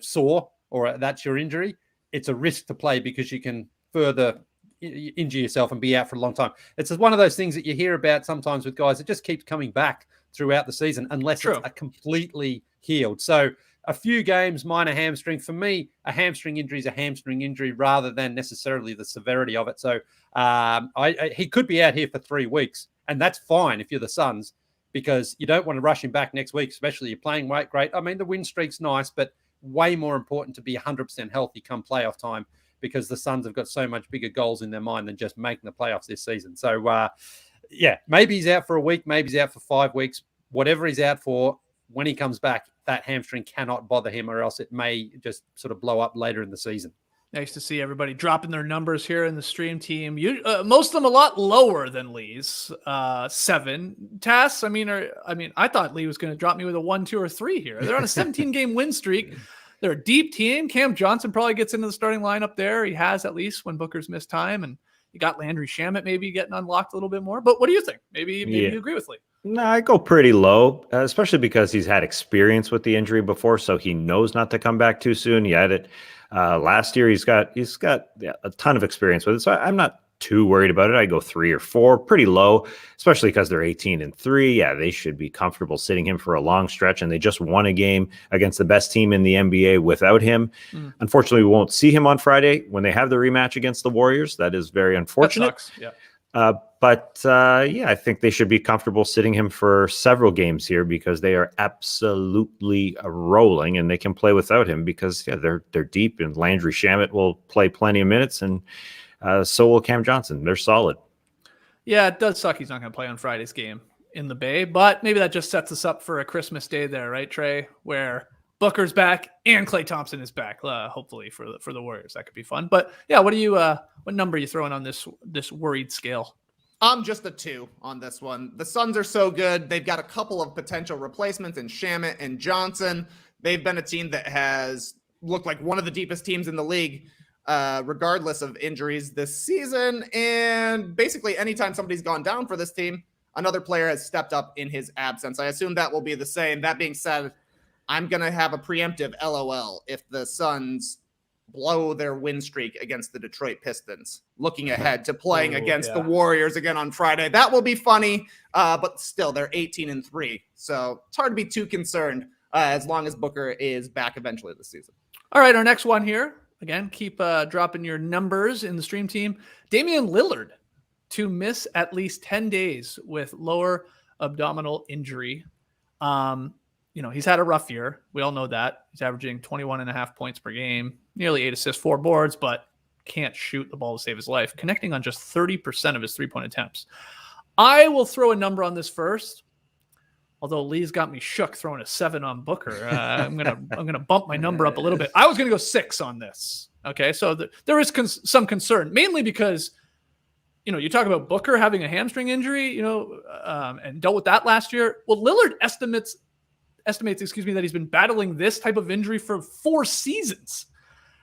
E: sore, or that's your injury, it's a risk to play because you can further injure yourself and be out for a long time. It's one of those things that you hear about sometimes with guys that just keeps coming back throughout the season unless it's a completely healed. So a few games, minor hamstring. For me, a hamstring injury is a hamstring injury rather than necessarily the severity of it. So he could be out here for 3 weeks, and that's fine if you're the Suns, because you don't want to rush him back next week, especially you're playing great. I mean, the win streak's nice, but way more important to be 100% healthy come playoff time because the Suns have got so much bigger goals in their mind than just making the playoffs this season. So, maybe he's out for a week, maybe he's out for 5 weeks. Whatever he's out for, when he comes back, that hamstring cannot bother him or else it may just sort of blow up later in the season.
C: Nice to see everybody dropping their numbers here in the stream team. Most of them a lot lower than Leigh's 7. Tass, I thought Leigh was going to drop me with a 1, 2, or 3 here. They're on a 17-game win streak. They're a deep team. Cam Johnson probably gets into the starting lineup there. He has at least when Booker's missed time, and you got Landry Shamet maybe getting unlocked a little bit more. But what do you think? Maybe you agree with Leigh.
A: No, I go pretty low, especially because he's had experience with the injury before, so he knows not to come back too soon. He had it last year. He's got a ton of experience with it, so I'm not too worried about it. I go 3 or 4, pretty low, especially because they're 18-3. Yeah, they should be comfortable sitting him for a long stretch, and they just won a game against the best team in the NBA without him. Unfortunately, we won't see him on Friday when they have the rematch against the Warriors. That is very unfortunate.
C: That sucks. Yeah.
A: I think they should be comfortable sitting him for several games here because they are absolutely rolling and they can play without him because they're deep, and Landry Shamet will play plenty of minutes, and so will Cam Johnson. They're solid.
C: Yeah, it does suck he's not going to play on Friday's game in the Bay, but maybe that just sets us up for a Christmas Day there, right, Trey? Where Booker's back and Klay Thompson is back. Hopefully for the Warriors, that could be fun. But yeah, what number are you throwing on this worried scale?
D: I'm just a 2 on this one. The Suns are so good. They've got a couple of potential replacements in Shamet and Johnson. They've been a team that has looked like one of the deepest teams in the league, regardless of injuries this season. And basically, anytime somebody's gone down for this team, another player has stepped up in his absence. I assume that will be the same. That being said, I'm going to have a preemptive LOL if the Suns blow their win streak against the Detroit Pistons, looking ahead to playing against the Warriors again on Friday. That will be funny, but still, they're 18-3. So it's hard to be too concerned as long as Booker is back eventually this season.
C: All right, our next one here. Again, keep dropping your numbers in the stream team. Damian Lillard to miss at least 10 days with lower abdominal injury. He's had a rough year. We all know that. He's averaging 21.5 points per game, nearly 8 assists, 4 boards, but can't shoot the ball to save his life, connecting on just 30% of his three-point attempts. I will throw a number on this first, although Leigh's got me shook throwing a 7 on Booker. I'm gonna bump my number up a little bit. I was gonna go 6 on this. Okay, so there is some concern, mainly because you talk about Booker having a hamstring injury, and dealt with that last year. Well, Lillard estimates, that he's been battling this type of injury for 4 seasons,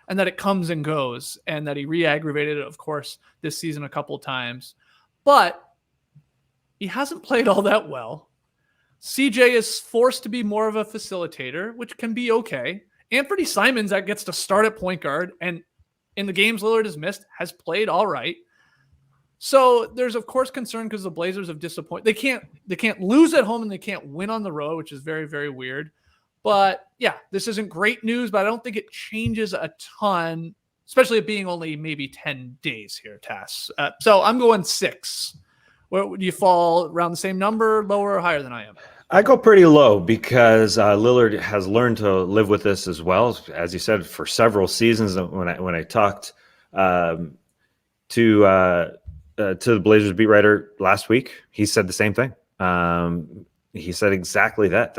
C: and that it comes and goes, and that he re-aggravated it, of course, this season a couple of times. But he hasn't played all that well. CJ is forced to be more of a facilitator, which can be okay. Anthony Simons, that gets to start at point guard, and in the games Lillard has missed, has played all right. So there's, of course, concern because the Blazers have disappointed. They can't lose at home and they can't win on the road, which is very, very weird. But yeah, this isn't great news, but I don't think it changes a ton, especially it being only maybe 10 days here, Tass. So I'm going 6. Where would you fall around the same number, lower or higher than I am?
A: I go pretty low because Lillard has learned to live with this as well. As you said, for several seasons, when I talked to the Blazers beat writer last week, he said the same thing. He said exactly that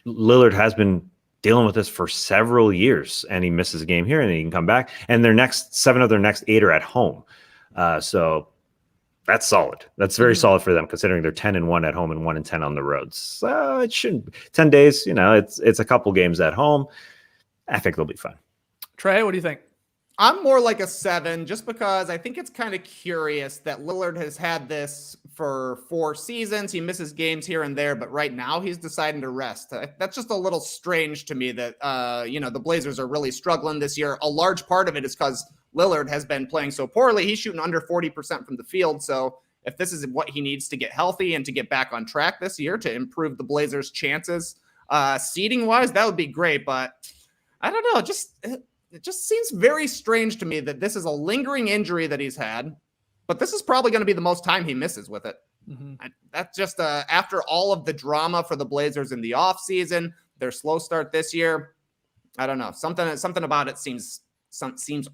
A: Lillard has been dealing with this for several years, and he misses a game here and he can come back. And their 7 of their next 8 are at home. So that's solid. That's very solid for them, considering they're 10-1 at home and 1-10 on the road. So it shouldn't 10 days. It's a couple games at home. I think they'll be fine.
C: Trey, what do you think?
D: I'm more like a 7, just because I think it's kind of curious that Lillard has had this for 4 seasons. He misses games here and there, but right now he's deciding to rest. That's just a little strange to me that, the Blazers are really struggling this year. A large part of it is because Lillard has been playing so poorly. He's shooting under 40% from the field. So if this is what he needs to get healthy and to get back on track this year to improve the Blazers' chances, seeding-wise, that would be great. But I don't know, it just seems very strange to me that this is a lingering injury that he's had, but this is probably going to be the most time he misses with it. Mm-hmm. That's just after all of the drama for the Blazers in the offseason, their slow start this year. I don't know. Something about it seems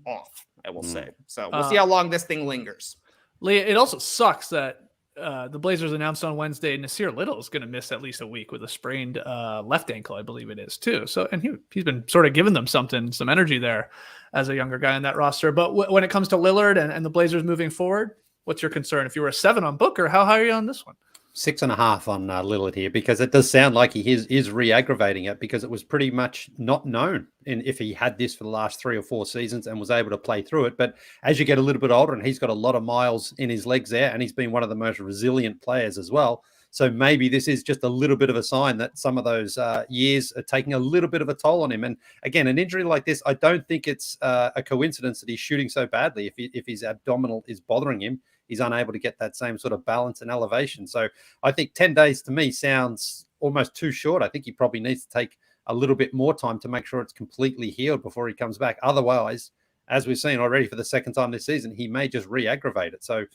D: off, I will say. So we'll see how long this thing lingers.
C: Leigh, it also sucks that the Blazers announced on Wednesday Nasir Little is going to miss at least a week with a sprained left ankle, I believe it is too. So, and he's been sort of giving them some energy there as a younger guy on that roster. But when it comes to Lillard and the Blazers moving forward, what's your concern? If you were a 7 on Booker, how high are you on this one?
E: 6.5 on Lillard here, because it does sound like he is re-aggravating it, because it was pretty much not known if he had this for the last 3 or 4 seasons and was able to play through it. But as you get a little bit older, and he's got a lot of miles in his legs there, and he's been one of the most resilient players as well. So maybe this is just a little bit of a sign that some of those years are taking a little bit of a toll on him. And again, an injury like this, I don't think it's a coincidence that he's shooting so badly. If his abdominal is bothering him, he's unable to get that same sort of balance and elevation. So I think 10 days to me sounds almost too short. I think he probably needs to take a little bit more time to make sure it's completely healed before he comes back. Otherwise, as we've seen already for the second time this season, he may just re-aggravate it. So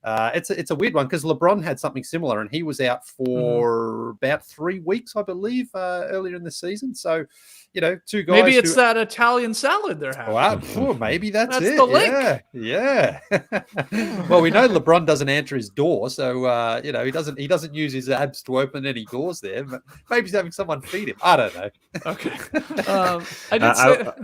E: it's a weird one, because LeBron had something similar, and he was out for about 3 weeks, I believe, earlier in the season. So, 2 guys.
C: Maybe it's that Italian salad they're having.
E: Wow, maybe that's it.
C: The link.
E: Yeah. Well, we know LeBron doesn't answer his door, so he doesn't use his abs to open any doors there. But maybe he's having someone feed him. I don't know.
C: Okay.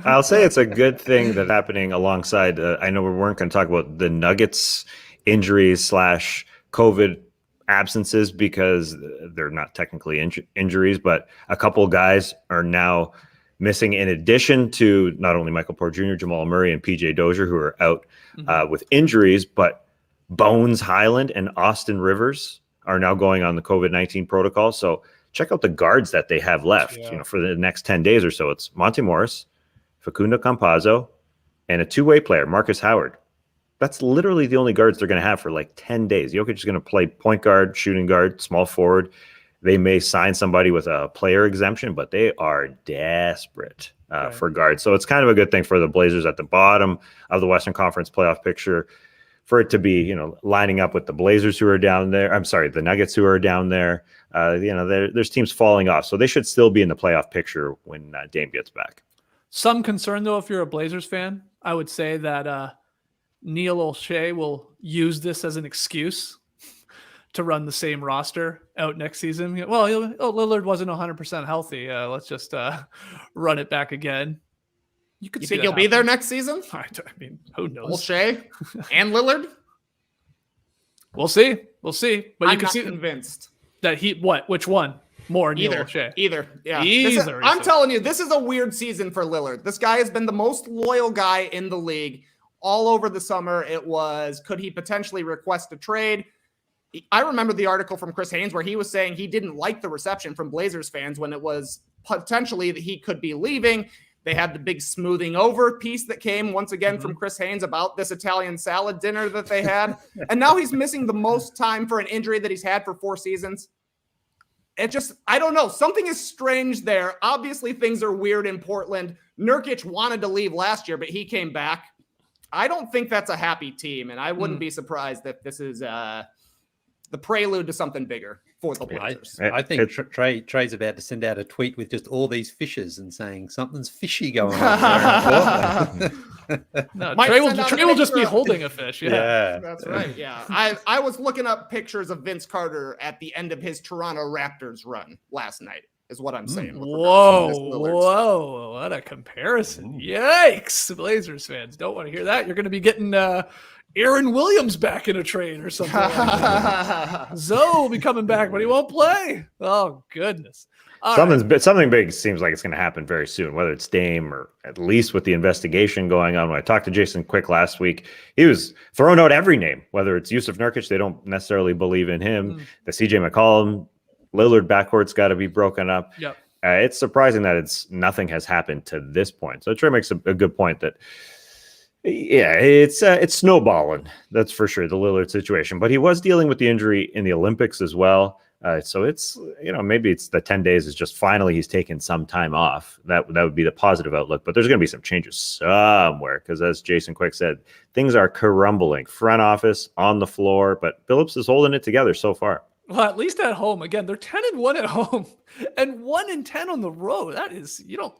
A: I'll say it's a good thing that happening alongside. I know we weren't going to talk about the Nuggets injuries / COVID absences because they're not technically injuries, but a couple of guys are now missing, in addition to not only Michael Porter Jr., Jamal Murray, and PJ Dozier, who are out with injuries, but Bones Highland and Austin Rivers are now going on the COVID-19 protocol. So check out the guards that they have left, for the next 10 days or so. It's Monte Morris, Facundo Campazzo, and a two-way player, Marcus Howard. That's literally the only guards they're going to have for like 10 days. Jokic is going to play point guard, shooting guard, small forward. They may sign somebody with a player exemption, but they are desperate for guards. So it's kind of a good thing for the Blazers at the bottom of the Western Conference playoff picture, for it to be, lining up with the Blazers who are down there. I'm sorry, the Nuggets who are down there. There's teams falling off. So they should still be in the playoff picture when Dame gets back.
C: Some concern, though, if you're a Blazers fan, I would say that Neil O'Shea will use this as an excuse to run the same roster out next season. Well, Lillard wasn't 100% healthy. Let's just run it back again. You
D: think he'll be there next season?
C: I mean, who knows?
D: O'Shea and Lillard?
C: We'll see. But
D: I'm not convinced
C: that which one? More Neil O'Shea.
D: Either. Yeah.
C: Either.
D: I'm telling you, this is a weird season for Lillard. This guy has been the most loyal guy in the league. All over the summer, it was, could he potentially request a trade? I remember the article from Chris Haynes where he was saying he didn't like the reception from Blazers fans when it was potentially that he could be leaving. They had the big smoothing over piece that came once again from Chris Haynes about this Italian salad dinner that they had. And now he's missing the most time for an injury that he's had for 4 seasons. I don't know. Something is strange there. Obviously, things are weird in Portland. Nurkic wanted to leave last year, but he came back. I don't think that's a happy team, and I wouldn't be surprised if this is the prelude to something bigger for the Blazers.
E: I think Trey's about to send out a tweet with just all these fishes and saying something's fishy going on.
C: No, Trey will just be holding a fish.
E: Yeah.
D: That's right. Yeah. I was looking up pictures of Vince Carter at the end of his Toronto Raptors run last night, is what I'm saying.
C: Whoa, what a comparison. Yikes. Blazers fans don't want to hear that. You're going to be getting Aaron Williams back in a trade or something. Zoe will be coming back, but he won't play. Oh, goodness.
A: Something big seems like it's going to happen very soon, whether it's Dame or at least with the investigation going on. When I talked to Jason Quick last week, he was throwing out every name, whether it's Yusuf Nurkic, they don't necessarily believe in him. The CJ McCollum, Lillard backcourt's got to be broken up.
C: Yep.
A: It's surprising that nothing has happened to this point. So Trey makes a good point that, it's snowballing. That's for sure, the Lillard situation. But he was dealing with the injury in the Olympics as well. So it's, maybe it's the 10 days is just finally he's taken some time off. That would be the positive outlook. But there's going to be some changes somewhere because, as Jason Quick said, things are crumbling. Front office, on the floor. But Phillips is holding it together so far.
C: Well, at least at home. Again, they're 10-1 at home and 1-10 on the road. That is, you don't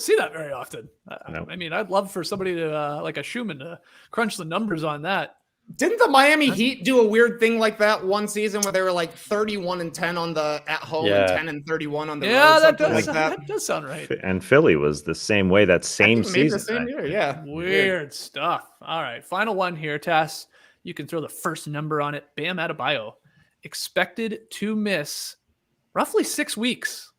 C: see that very often.
A: No.
C: I mean, I'd love for somebody to, like a Schumann, to crunch the numbers on that.
D: Didn't the Miami Heat do a weird thing like that one season where they were like 31-10 on the at home and 10-31 on the road?
C: Yeah, that does sound right.
A: And Philly was the same way that same season.
D: The same year, yeah.
C: Weird stuff. All right, final one here, Tass. You can throw the first number on it. Bam Adebayo, expected to miss roughly 6 weeks.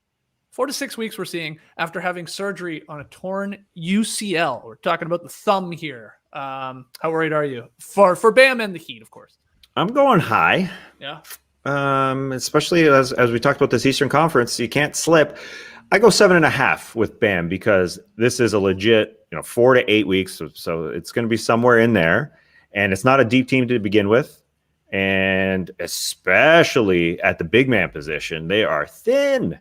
C: 4 to 6 weeks we're seeing after having surgery on a torn UCL. We're talking about the thumb here. How worried are you for Bam and the Heat, of course?
A: I'm going high.
C: Yeah.
A: Especially as we talked about this Eastern Conference, you can't slip. I go 7.5 with Bam because this is a legit, 4 to 8 weeks. So it's going to be somewhere in there, and it's not a deep team to begin with. And especially at the big man position, they are thin.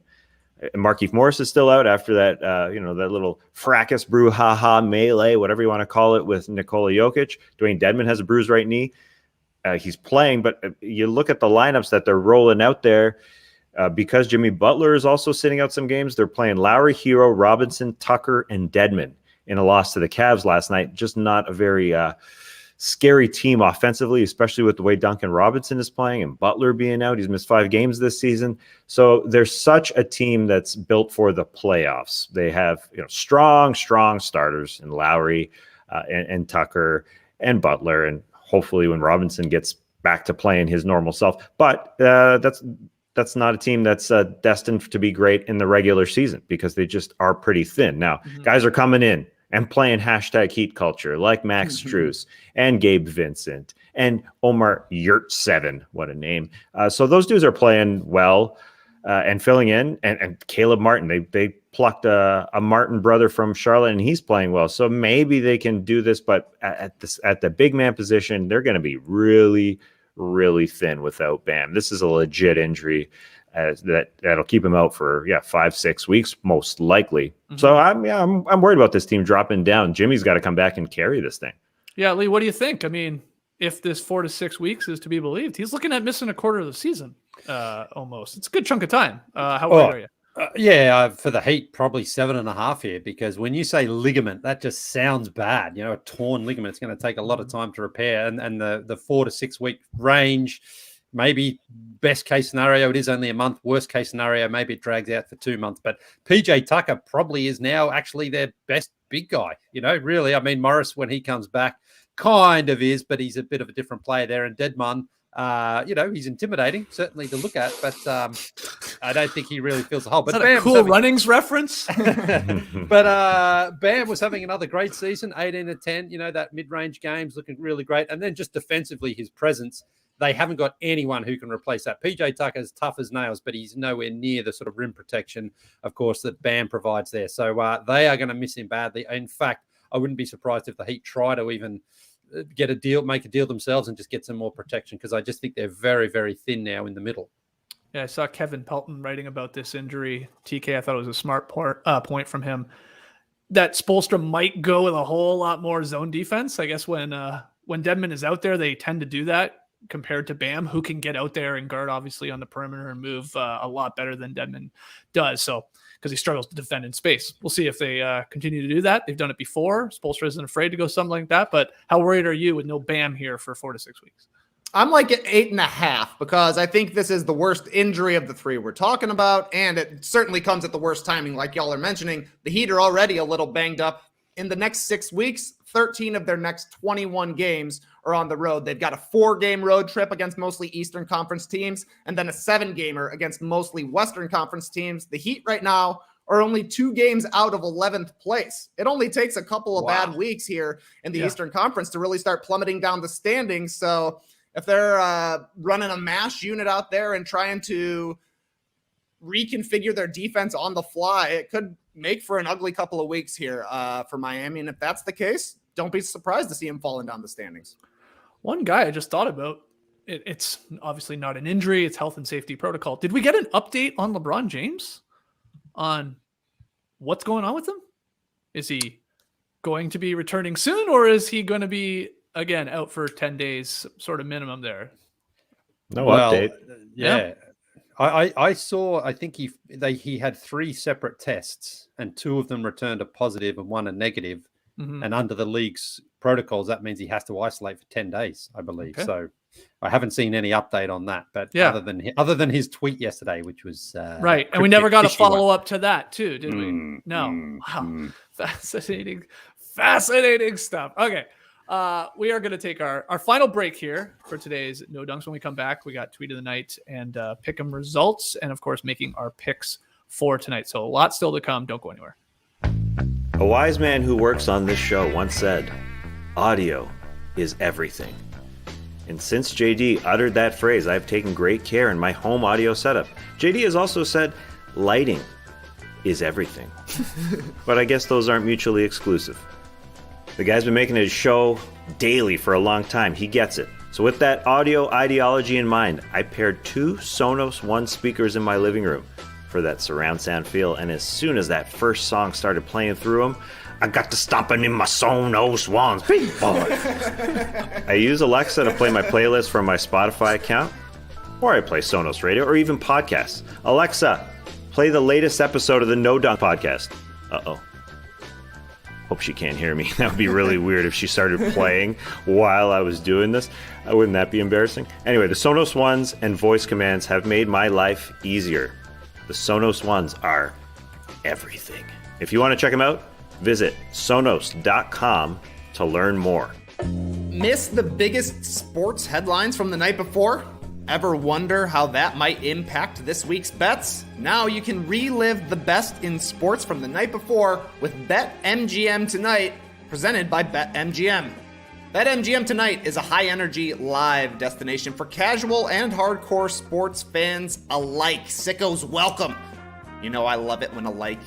A: Markieff Morris is still out after that, that little fracas, brouhaha, melee, whatever you want to call it, with Nikola Jokic. Dwayne Dedmon has a bruised right knee. He's playing, but you look at the lineups that they're rolling out there. Because Jimmy Butler is also sitting out some games, they're playing Lowry, Hero, Robinson, Tucker, and Dedmon in a loss to the Cavs last night. Just not a very scary team offensively, especially with the way Duncan Robinson is playing and Butler being out. He's missed 5 games this season. So they're such a team that's built for the playoffs. They have strong starters in Lowry and Tucker and Butler. And hopefully when Robinson gets back to playing his normal self. But that's not a team that's destined to be great in the regular season because they just are pretty thin. Now, guys are coming in and playing hashtag heat culture like Max Strus and Gabe Vincent and Omar Yurtseven. What a name. So those dudes are playing well and filling in. And Caleb Martin, they plucked a Martin brother from Charlotte, and he's playing well. So maybe they can do this, but at the big man position, they're going to be really, really thin without Bam. This is a legit injury that'll keep him out for 5-6 weeks most likely. So I'm worried about this team dropping down. Jimmy's got to come back and carry this thing.
C: Yeah, Leigh, what do you think? I mean, if this 4 to 6 weeks is to be believed, he's looking at missing a quarter of the season almost. It's a good chunk of time. How worried are you?
E: For the Heat, probably 7.5 here, because when you say ligament, that just sounds bad. A torn ligament, it's going to take a lot of time to repair. And the 4 to 6 week range, maybe best case scenario, it is only a month. Worst case scenario, maybe it drags out for 2 months. But PJ Tucker probably is now actually their best big guy. Really, I mean, Morris, when he comes back, kind of is, but he's a bit of a different player there. And Deadman, he's intimidating, certainly to look at, but I don't think he really feels the hole. But
C: is that a Cool Runnings reference?
E: But Bam was having another great season, 18 to 10. That mid-range game's looking really great. And then just defensively, his presence, they haven't got anyone who can replace that. PJ Tucker's tough as nails, but he's nowhere near the sort of rim protection, of course, that Bam provides there. So they are going to miss him badly. In fact, I wouldn't be surprised if the Heat try to even make a deal themselves and just get some more protection, because I just think they're very, very thin now in the middle.
C: Yeah, I saw Kevin Pelton writing about this injury. TK, I thought it was a smart point from him that Spoelstra might go with a whole lot more zone defense. I guess when Dedmon is out there, they tend to do that compared to Bam, who can get out there and guard obviously on the perimeter and move a lot better than Dedmon does. So because he struggles to defend in space. We'll see if they continue to do that. They've done it before. Spoelstra isn't afraid to go something like that. But how worried are you with no Bam here for 4 to 6 weeks?
D: I'm like at 8.5 because I think this is the worst injury of the three we're talking about. And it certainly comes at the worst timing, like y'all are mentioning. The Heat are already a little banged up. In the next 6 weeks, 13 of their next 21 games are on the road. They've got a 4-game road trip against mostly Eastern Conference teams, and then a 7-gamer against mostly Western Conference teams. The Heat right now are only 2 games out of 11th place. It only takes a couple of bad weeks here in the Eastern Conference to really start plummeting down the standings. So if they're running a mash unit out there and trying to reconfigure their defense on the fly, it could make for an ugly couple of weeks here for Miami. And if that's the case, don't be surprised to see him falling down the standings.
C: One guy I just thought about, it's obviously not an injury, it's health and safety protocol. Did we get an update on LeBron James on what's going on with him? Is he going to be returning soon, or is he going to be, again, out for 10 days, sort of minimum there?
A: No update.
E: Yeah. I saw, I think he had 3 separate tests, and 2 of them returned a positive and 1 a negative. Mm-hmm. And under the league's protocols, that means he has to isolate for 10 days, I believe. Okay. So I haven't seen any update on that. But other than his tweet yesterday, which was
C: right, and we never got a follow up to that too, did we? No. Wow, fascinating stuff. Okay. We are going to take our final break here for today's No Dunks. When we come back, we got Tweet of the Night and Pick'em results, and of course, making our picks for tonight. So a lot still to come. Don't go anywhere.
A: A wise man who works on this show once said, audio is everything. And since JD uttered that phrase, I've taken great care in my home audio setup. JD has also said, lighting is everything. But I guess those aren't mutually exclusive. The guy's been making his show daily for a long time. He gets it. So with that audio ideology in mind, I paired 2 Sonos One speakers in my living room for that surround sound feel. And as soon as that first song started playing through them, I got to stomping in my Sonos Ones. Big boy. I use Alexa to play my playlist from my Spotify account, or I play Sonos Radio, or even podcasts. Alexa, play the latest episode of the No Dunk podcast. Uh-oh. Hope she can't hear me. That would be really weird if she started playing while I was doing this. Wouldn't that be embarrassing? Anyway, the Sonos Ones and voice commands have made my life easier. The Sonos Ones are everything. If you want to check them out, visit sonos.com to learn more.
D: Miss the biggest sports headlines from the night before? Ever wonder how that might impact this week's bets? Now you can relive the best in sports from the night before with BetMGM Tonight, presented by BetMGM. BetMGM Tonight is a high-energy live destination for casual and hardcore sports fans alike. Sickos, welcome. You know I love it when a like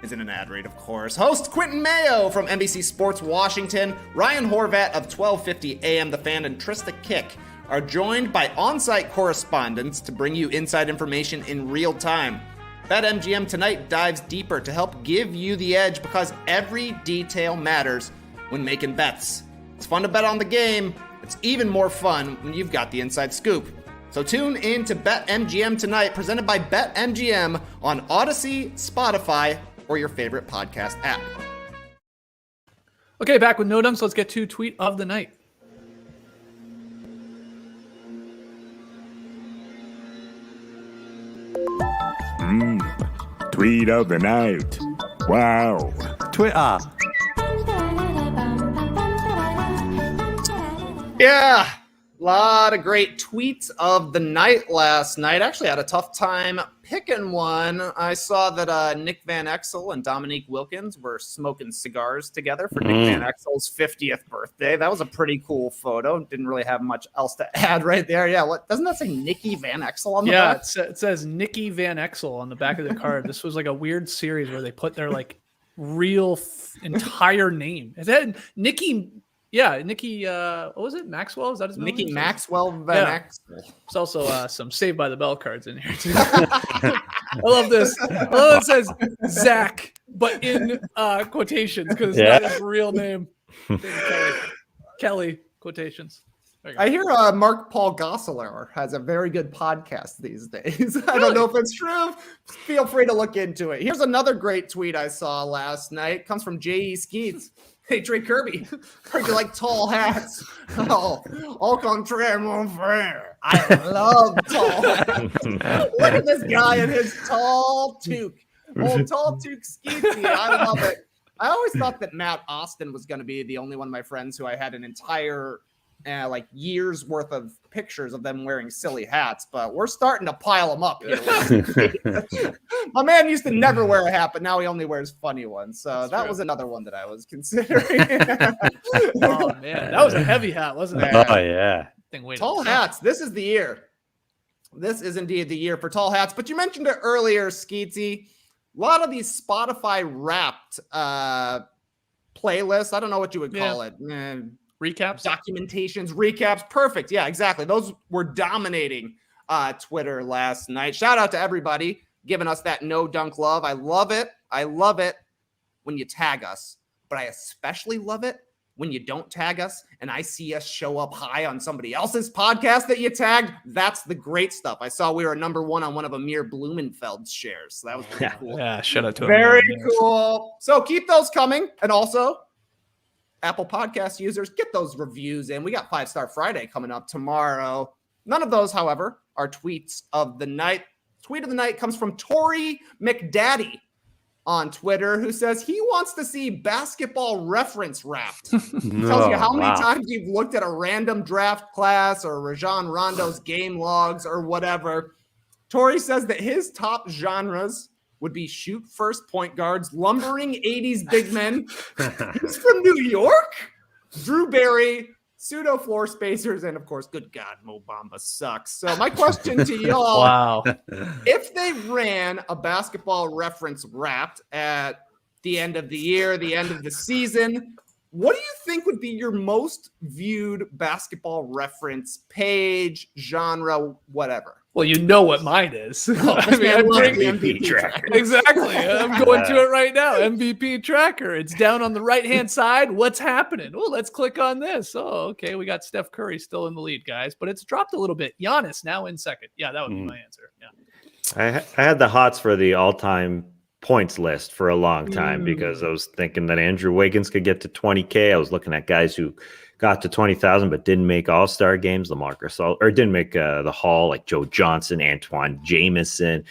D: isn't an ad read, of course. Host Quentin Mayo from NBC Sports Washington, Ryan Horvat of 1250 AM The Fan, and Trista Kick are joined by on-site correspondents to bring you inside information in real time. BetMGM Tonight dives deeper to help give you the edge because every detail matters when making bets. It's fun to bet on the game. It's even more fun when you've got the inside scoop. So tune in to BetMGM Tonight, presented by BetMGM on Odyssey, Spotify, or your favorite podcast app.
C: Okay, back with No Dunks. Let's get to tweet of the night.
B: Tweet of the night. Wow.
F: Twitter.
D: Yeah, a lot of great tweets of the night last night. Actually had a tough time picking one. I saw that Nick Van Exel and Dominique Wilkins were smoking cigars together for Nick Van Exel's 50th birthday. That was a pretty cool photo. Didn't really have much else to add right there. Yeah, what doesn't that say Nicky Van Exel on the back?
C: Yeah, it says Nicky Van Exel on the back of the card. This was like a weird series where they put their like real entire name. Is that Nicky? Yeah, Nicky, what was it? Maxwell? Is that his name?
D: Nicky Maxwell Van Exel.
C: There's also some Saved by the Bell cards in here, too. I love this. I love it says Zach, but in quotations, because it's not his real name. Kelly, quotations.
D: I hear Mark Paul Gosselaar has a very good podcast these days. I don't know if it's true. Feel free to look into it. Here's another great tweet I saw last night. It comes from J.E. Skeets. Hey, Trey Kirby, heard you like tall hats. Oh, au contraire, mon frère. I love tall hats. Look at this guy in his tall toque. Old tall toque Skeetsy. I love it. I always thought that Matt Austin was going to be the only one of my friends who I had an entire like years worth of pictures of them wearing silly hats, but we're starting to pile them up here. My man used to never wear a hat, but now he only wears funny ones. So that was another one that I was considering.
C: Oh man, that was a heavy hat, wasn't it?
F: Oh yeah.
D: Tall hats. This is the year. This is indeed the year for tall hats. But you mentioned it earlier, Skeetsy. A lot of these Spotify Wrapped playlists. I don't know what you would call it.
C: Recaps,
D: documentations, recaps. Perfect. Yeah, exactly. Those were dominating Twitter last night. Shout out to everybody giving us that no dunk love. I love it. I love it when you tag us, but I especially love it when you don't tag us and I see us show up high on somebody else's podcast that you tagged. That's the great stuff. I saw we were number one on one of Amir Blumenfeld's shares. So that was pretty cool.
C: Yeah, shout out to him.
D: Very cool. So keep those coming. And also, Apple Podcast users, get those reviews in. We got 5-Star Friday coming up tomorrow. None of those, however, are tweets of the night. Tweet of the night comes from Tori McDaddy on Twitter, who says he wants to see Basketball Reference Wrapped. Tells you how many times you've looked at a random draft class or Rajon Rondo's game logs or whatever. Tori says that his top genres would be shoot first point guards, lumbering 80s big men. He's from New York. Drew Barry, pseudo floor spacers, and of course, good God, Mo Bamba sucks. So my question to y'all,
C: wow,
D: if they ran a Basketball Reference Wrapped at the end of the year, the end of the season, what do you think would be your most viewed Basketball Reference page, genre, whatever?
C: Well, you know what mine is. I mean, I'm bringing
D: MVP tracker.
C: Exactly. I'm going to it right now. MVP tracker. It's down on the right-hand side. What's happening? Oh, let's click on this. Oh, okay. We got Steph Curry still in the lead, guys, but it's dropped a little bit. Giannis now in second. Yeah, that would be my answer. Yeah.
A: I had the hots for the all-time points list for a long time because I was thinking that Andrew Wiggins could get to 20K. I was looking at guys who got to 20,000 but didn't make all-star games, LaMarcus, or didn't make the Hall, like Joe Johnson, Antoine Jameson.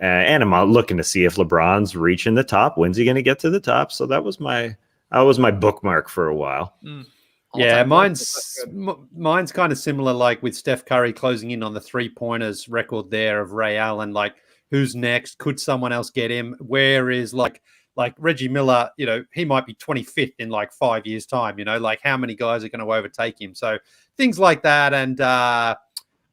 A: And I'm looking to see if LeBron's reaching the top. When's he going to get to the top? So that was my bookmark for a while.
E: Yeah,
D: All-time
E: mine's
D: good.
E: mine's kind of similar, like with Steph Curry closing in on the 3-pointers record there of Ray Allen. Like, who's next? Could someone else get him? Where is like Reggie Miller? You know, he might be 25th in like 5 years' time. You know, like how many guys are going to overtake him? So things like that, and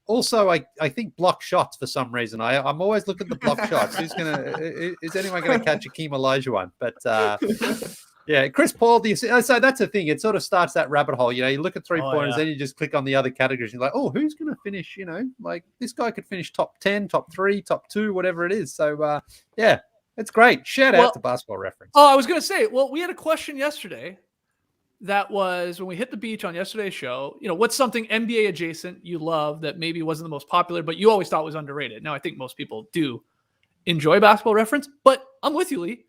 E: also I think block shots for some reason. I'm always looking at the block shots. Is anyone going to catch a Keem Olajuwon? But yeah, Chris Paul. So that's the thing. It sort of starts that rabbit hole. You know, you look at 3-pointers, then you just click on the other categories. You're like, oh, who's going to finish? You know, like this guy could finish top 10, top 3, top 2, whatever it is. So yeah, it's great. Shout out to Basketball Reference.
C: Oh, I was going to say, well, we had a question yesterday. That was when we hit the beach on yesterday's show. You know, what's something NBA adjacent you love that maybe wasn't the most popular, but you always thought was underrated? Now, I think most people do enjoy Basketball Reference, but I'm with you, Leigh.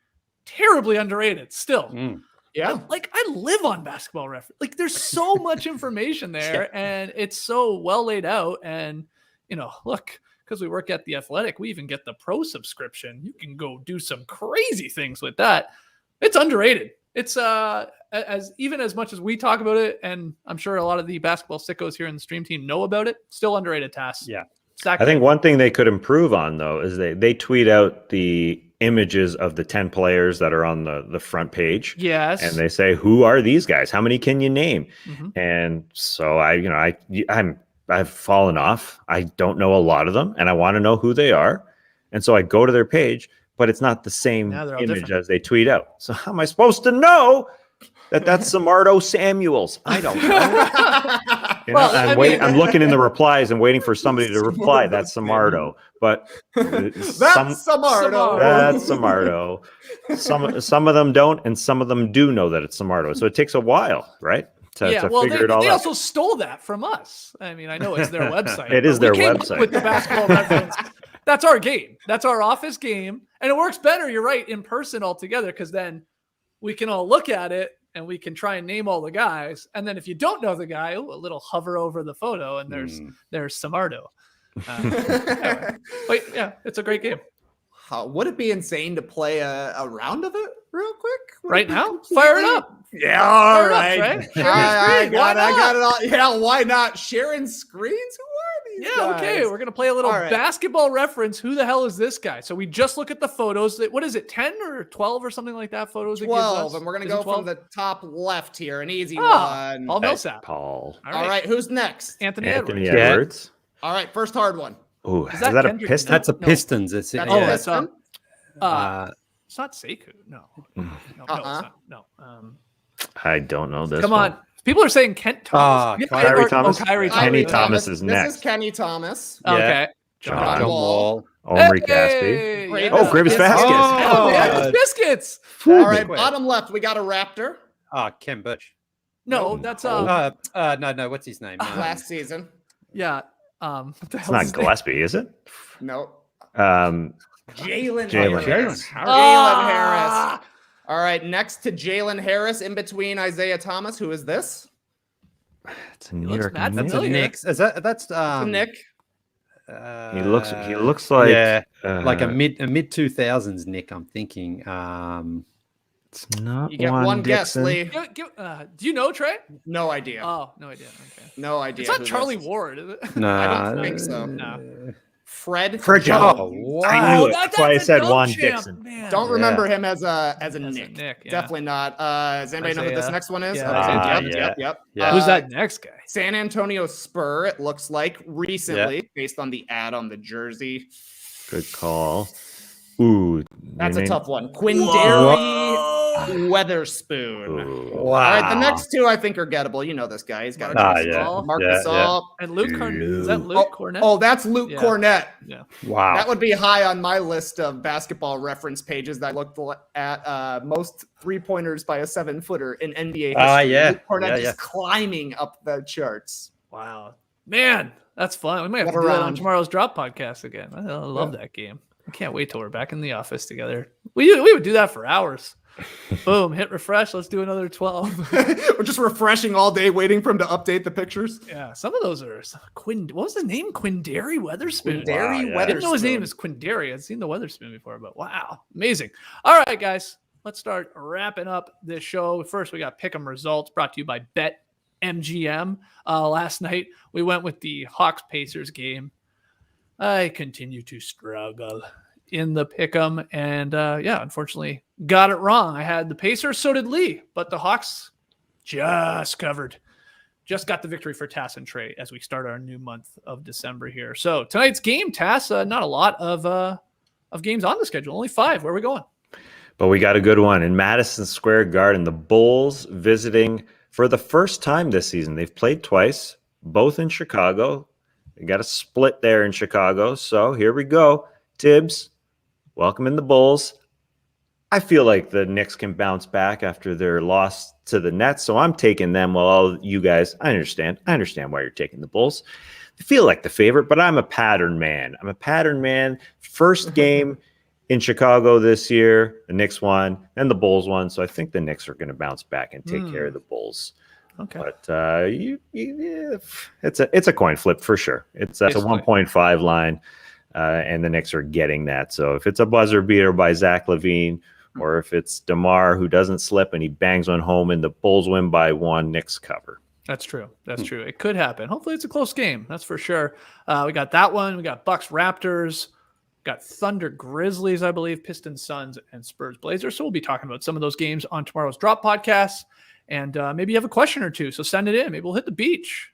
C: Terribly underrated still.
D: Yeah.
C: Like I live on Basketball Reference. Like there's so much information there and it's so well laid out. And, you know, look, because we work at The Athletic, we even get the pro subscription. You can go do some crazy things with that. It's underrated. It's as much as we talk about it, and I'm sure a lot of the basketball sickos here in the stream team know about it, still underrated task.
E: Yeah.
A: I think one thing they could improve on, though, is they tweet out the images of the 10 players that are on the front page.
C: Yes.
A: And they say, who are these guys? How many can you name?
C: Mm-hmm.
A: And so I've fallen off. I don't know a lot of them, and I want to know who they are. And so I go to their page, but it's not the same image as they tweet out. So how am I supposed to know that that's Samardo Samuels? I don't know. I'm looking in the replies and waiting for somebody to reply. That's Samardo, but
D: that's Samardo.
A: That's Samardo. Some of them don't, and some of them do know that it's Samardo. So it takes a while, right? To figure it all out.
C: They also stole that from us. I mean, I know it's their website.
A: It is their website.
C: With the Basketball Reference. That's our game. That's our office game. And it works better, you're right, in person altogether, because then we can all look at it and we can try and name all the guys. And then if you don't know the guy, a little hover over the photo and there's Samardo. Anyway. But yeah, it's a great game.
D: Would it be insane to play a round of it real quick?
C: Right now? Fire it up.
D: Yeah, all right.
C: I
D: got it all. Yeah, why not? Sharing screens? Who are these guys?
C: Okay. We're going to play a little Basketball Reference. Who the hell is this guy? So we just look at the photos. What is it, 10 or 12 or something like that? Photos
D: 12, and we're going to go from the top left here. An easy one.
C: Paul Millsap.
A: Paul.
D: All right, who's next?
C: Anthony Edwards.
A: Edwards.
D: All right, first hard one.
A: Ooh, is that a Piston?
E: That's a Pistons.
D: That's
C: it's not Sekou. No. No.
A: I don't know this.
C: Come on. People are saying Kent Thomas.
A: Kyrie Thomas.
C: Kyrie
A: Thomas is next.
D: This is Kenny Thomas.
C: Okay.
A: John
D: Wall.
A: Omri Caspi. Gribbs
C: Baskets. Biscuits.
D: All right, bottom left, we got a Raptor.
E: Ken Bush.
C: No, that's
E: no. What's his name?
D: Last season.
C: Yeah.
A: It's not Gillespie, is it?
D: No.
A: Jalen
D: Harris. All right, next to Jalen Harris, in between Isaiah Thomas. Who is this?
A: It's a New York Knicks.
E: That's a Knicks. That's
D: Nick.
A: He looks like
E: like a mid 2000s Nick. I'm thinking.
A: It's not.
D: You get one guess, Leigh.
C: Do you know Trey?
D: No idea.
C: Oh, no idea. Okay.
D: No idea.
C: It's not Charlie Ward, is it?
E: No,
D: I don't think so.
C: No.
D: Fred
A: Jones.
E: Wow.
A: I knew it. That's why I said Juan Dixon.
C: Man.
D: Don't remember him as a Nick.
C: Yeah.
D: Definitely not. Does anybody know who this next one is?
C: Yeah.
D: Yep.
C: Who's that next guy?
D: San Antonio Spur, it looks like, recently, based on the ad on the jersey.
A: Good call. Ooh.
D: That's a tough one. Quindary Weatherspoon.
A: Wow.
D: All right, the next two I think are gettable. You know this guy. He's got a Marcus All.
C: And Luke Cornett. Is that Luke Cornett?
D: Oh, that's Luke Cornett.
C: Yeah.
E: Wow.
D: That would be high on my list of Basketball Reference pages that I looked at. Most 3-pointers by a 7-footer in NBA history. Luke Cornett just climbing up the charts.
C: Wow. Man, that's fun. We might have to do that on tomorrow's Drop podcast again. I love that game. I can't wait till we're back in the office together. We would do that for hours. Boom, hit refresh. Let's do another 12.
D: We're just refreshing all day, waiting for him to update the pictures.
C: Yeah, some of those are what was the name? Quindary Weatherspoon.
D: Weatherspoon.
C: I didn't know his name is Quindary. I'd seen the Weatherspoon before, but wow, amazing. All right, guys, let's start wrapping up this show. First, we got Pick'em results brought to you by Bet MGM last night. We went with the Hawks-Pacers game. I continue to struggle in the pick'em, and unfortunately got it wrong. I had the Pacers, so did Leigh, but the Hawks just covered. Just got the victory for Tass and Trey as we start our new month of December here. So tonight's game, Tass, not a lot of games on the schedule, only 5. Where are we going?
A: But we got a good one in Madison Square Garden. The Bulls visiting for the first time this season. They've played twice, both in Chicago. They got a split there in Chicago. So here we go. Tibbs, welcome in the Bulls. I feel like the Knicks can bounce back after their loss to the Nets. So I'm taking them. Well, all you guys, I understand why you're taking the Bulls. They feel like the favorite, but I'm a pattern man. First game in Chicago this year, the Knicks won, and the Bulls won. So I think the Knicks are going to bounce back and take care of the Bulls.
C: Okay,
A: but it's a coin flip for sure. It's a 1.5 line, and the Knicks are getting that. So if it's a buzzer beater by Zach LaVine, or if it's DeMar who doesn't slip and he bangs one home and the Bulls win by 1, Knicks cover.
C: That's true. It could happen. Hopefully it's a close game. That's for sure. We got that one. We got Bucks Raptors. Got Thunder Grizzlies, I believe, Pistons Suns, and Spurs Blazers. So we'll be talking about some of those games on tomorrow's Drop podcast. And maybe you have a question or two, so send it in. Maybe we'll hit the beach.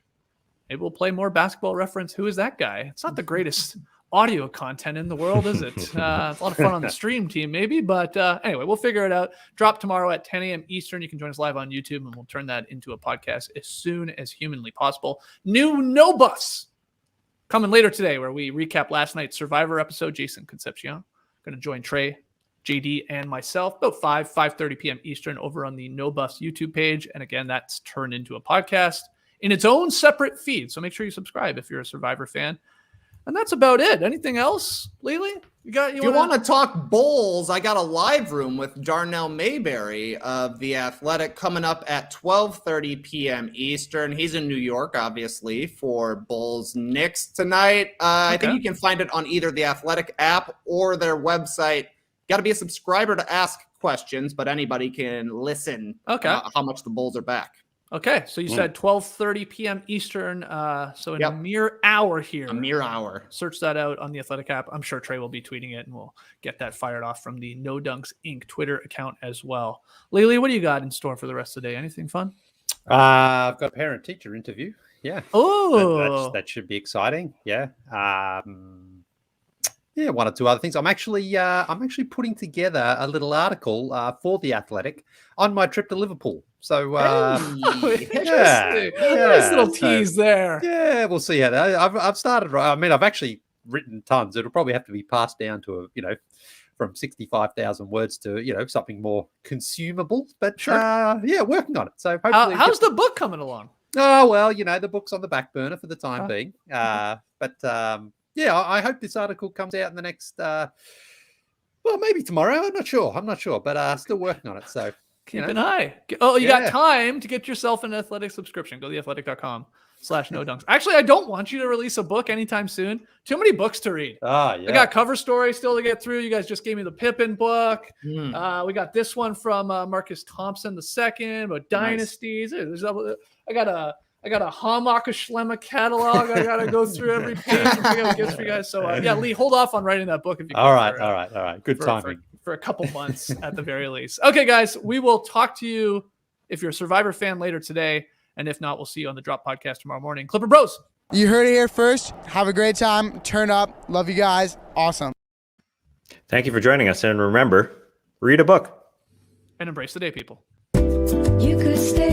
C: Maybe we'll play more Basketball Reference. Who is that guy? It's not the greatest audio content in the world, is it? It's a lot of fun on the stream team, maybe. But anyway, we'll figure it out. Drop tomorrow at 10 a.m. Eastern. You can join us live on YouTube, and we'll turn that into a podcast as soon as humanly possible. New No Buffs coming later today, where we recap last night's Survivor episode. Jason Concepcion going to join Trey, JD, and myself about 5:30 p.m. Eastern over on the No Buffs YouTube page. And again, that's turned into a podcast in its own separate feed. So make sure you subscribe if you're a Survivor fan. And that's about it. Anything else, Leigh?
D: If you want to talk Bulls, I got a live room with Darnell Mayberry of The Athletic coming up at 12:30 p.m. Eastern. He's in New York, obviously, for Bulls Knicks tonight. I think you can find it on either the Athletic app or their website. Got to be a subscriber to ask questions, but anybody can listen how much the Bulls are back.
C: Okay, so you said 12:30 p.m. Eastern, so in a mere hour here.
D: A mere hour.
C: Search that out on the Athletic app. I'm sure Trey will be tweeting it, and we'll get that fired off from the No Dunks Inc. Twitter account as well. Leigh, what do you got in store for the rest of the day? Anything fun?
E: I've got a parent-teacher interview. Yeah.
C: Oh,
E: that should be exciting. Yeah. One or two other things. I'm actually putting together a little article for the Athletic on my trip to Liverpool. So
C: nice little tease there.
E: Yeah, we'll see how that. I've started. I mean, I've actually written tons. It'll probably have to be passed down to from 65,000 words to something more consumable. But working on it. So hopefully,
C: how's the book coming along?
E: Oh well, the book's on the back burner for the time being. I hope this article comes out in the next, maybe tomorrow. I'm not sure, but still working on it. So
C: keep an eye. You got time to get yourself an Athletic subscription. Go to theathletic.com/nodunks. Actually, I don't want you to release a book anytime soon. Too many books to read. I got cover stories still to get through. You guys just gave me the Pippen book. We got this one from Marcus Thompson II about dynasties. I got a Hamaka Schlemmer catalog. I got to go through every page and pick out gifts for you guys. So, Leigh, hold off on writing that book if you can.
E: All right. Good timing.
C: For a couple months at the very least. Okay, guys, we will talk to you if you're a Survivor fan later today. And if not, we'll see you on the Drop podcast tomorrow morning. Clipper Bros.
F: You heard it here first. Have a great time. Turn up. Love you guys. Awesome.
A: Thank you for joining us. And remember, read a book.
C: And embrace the day, people.
G: You could stay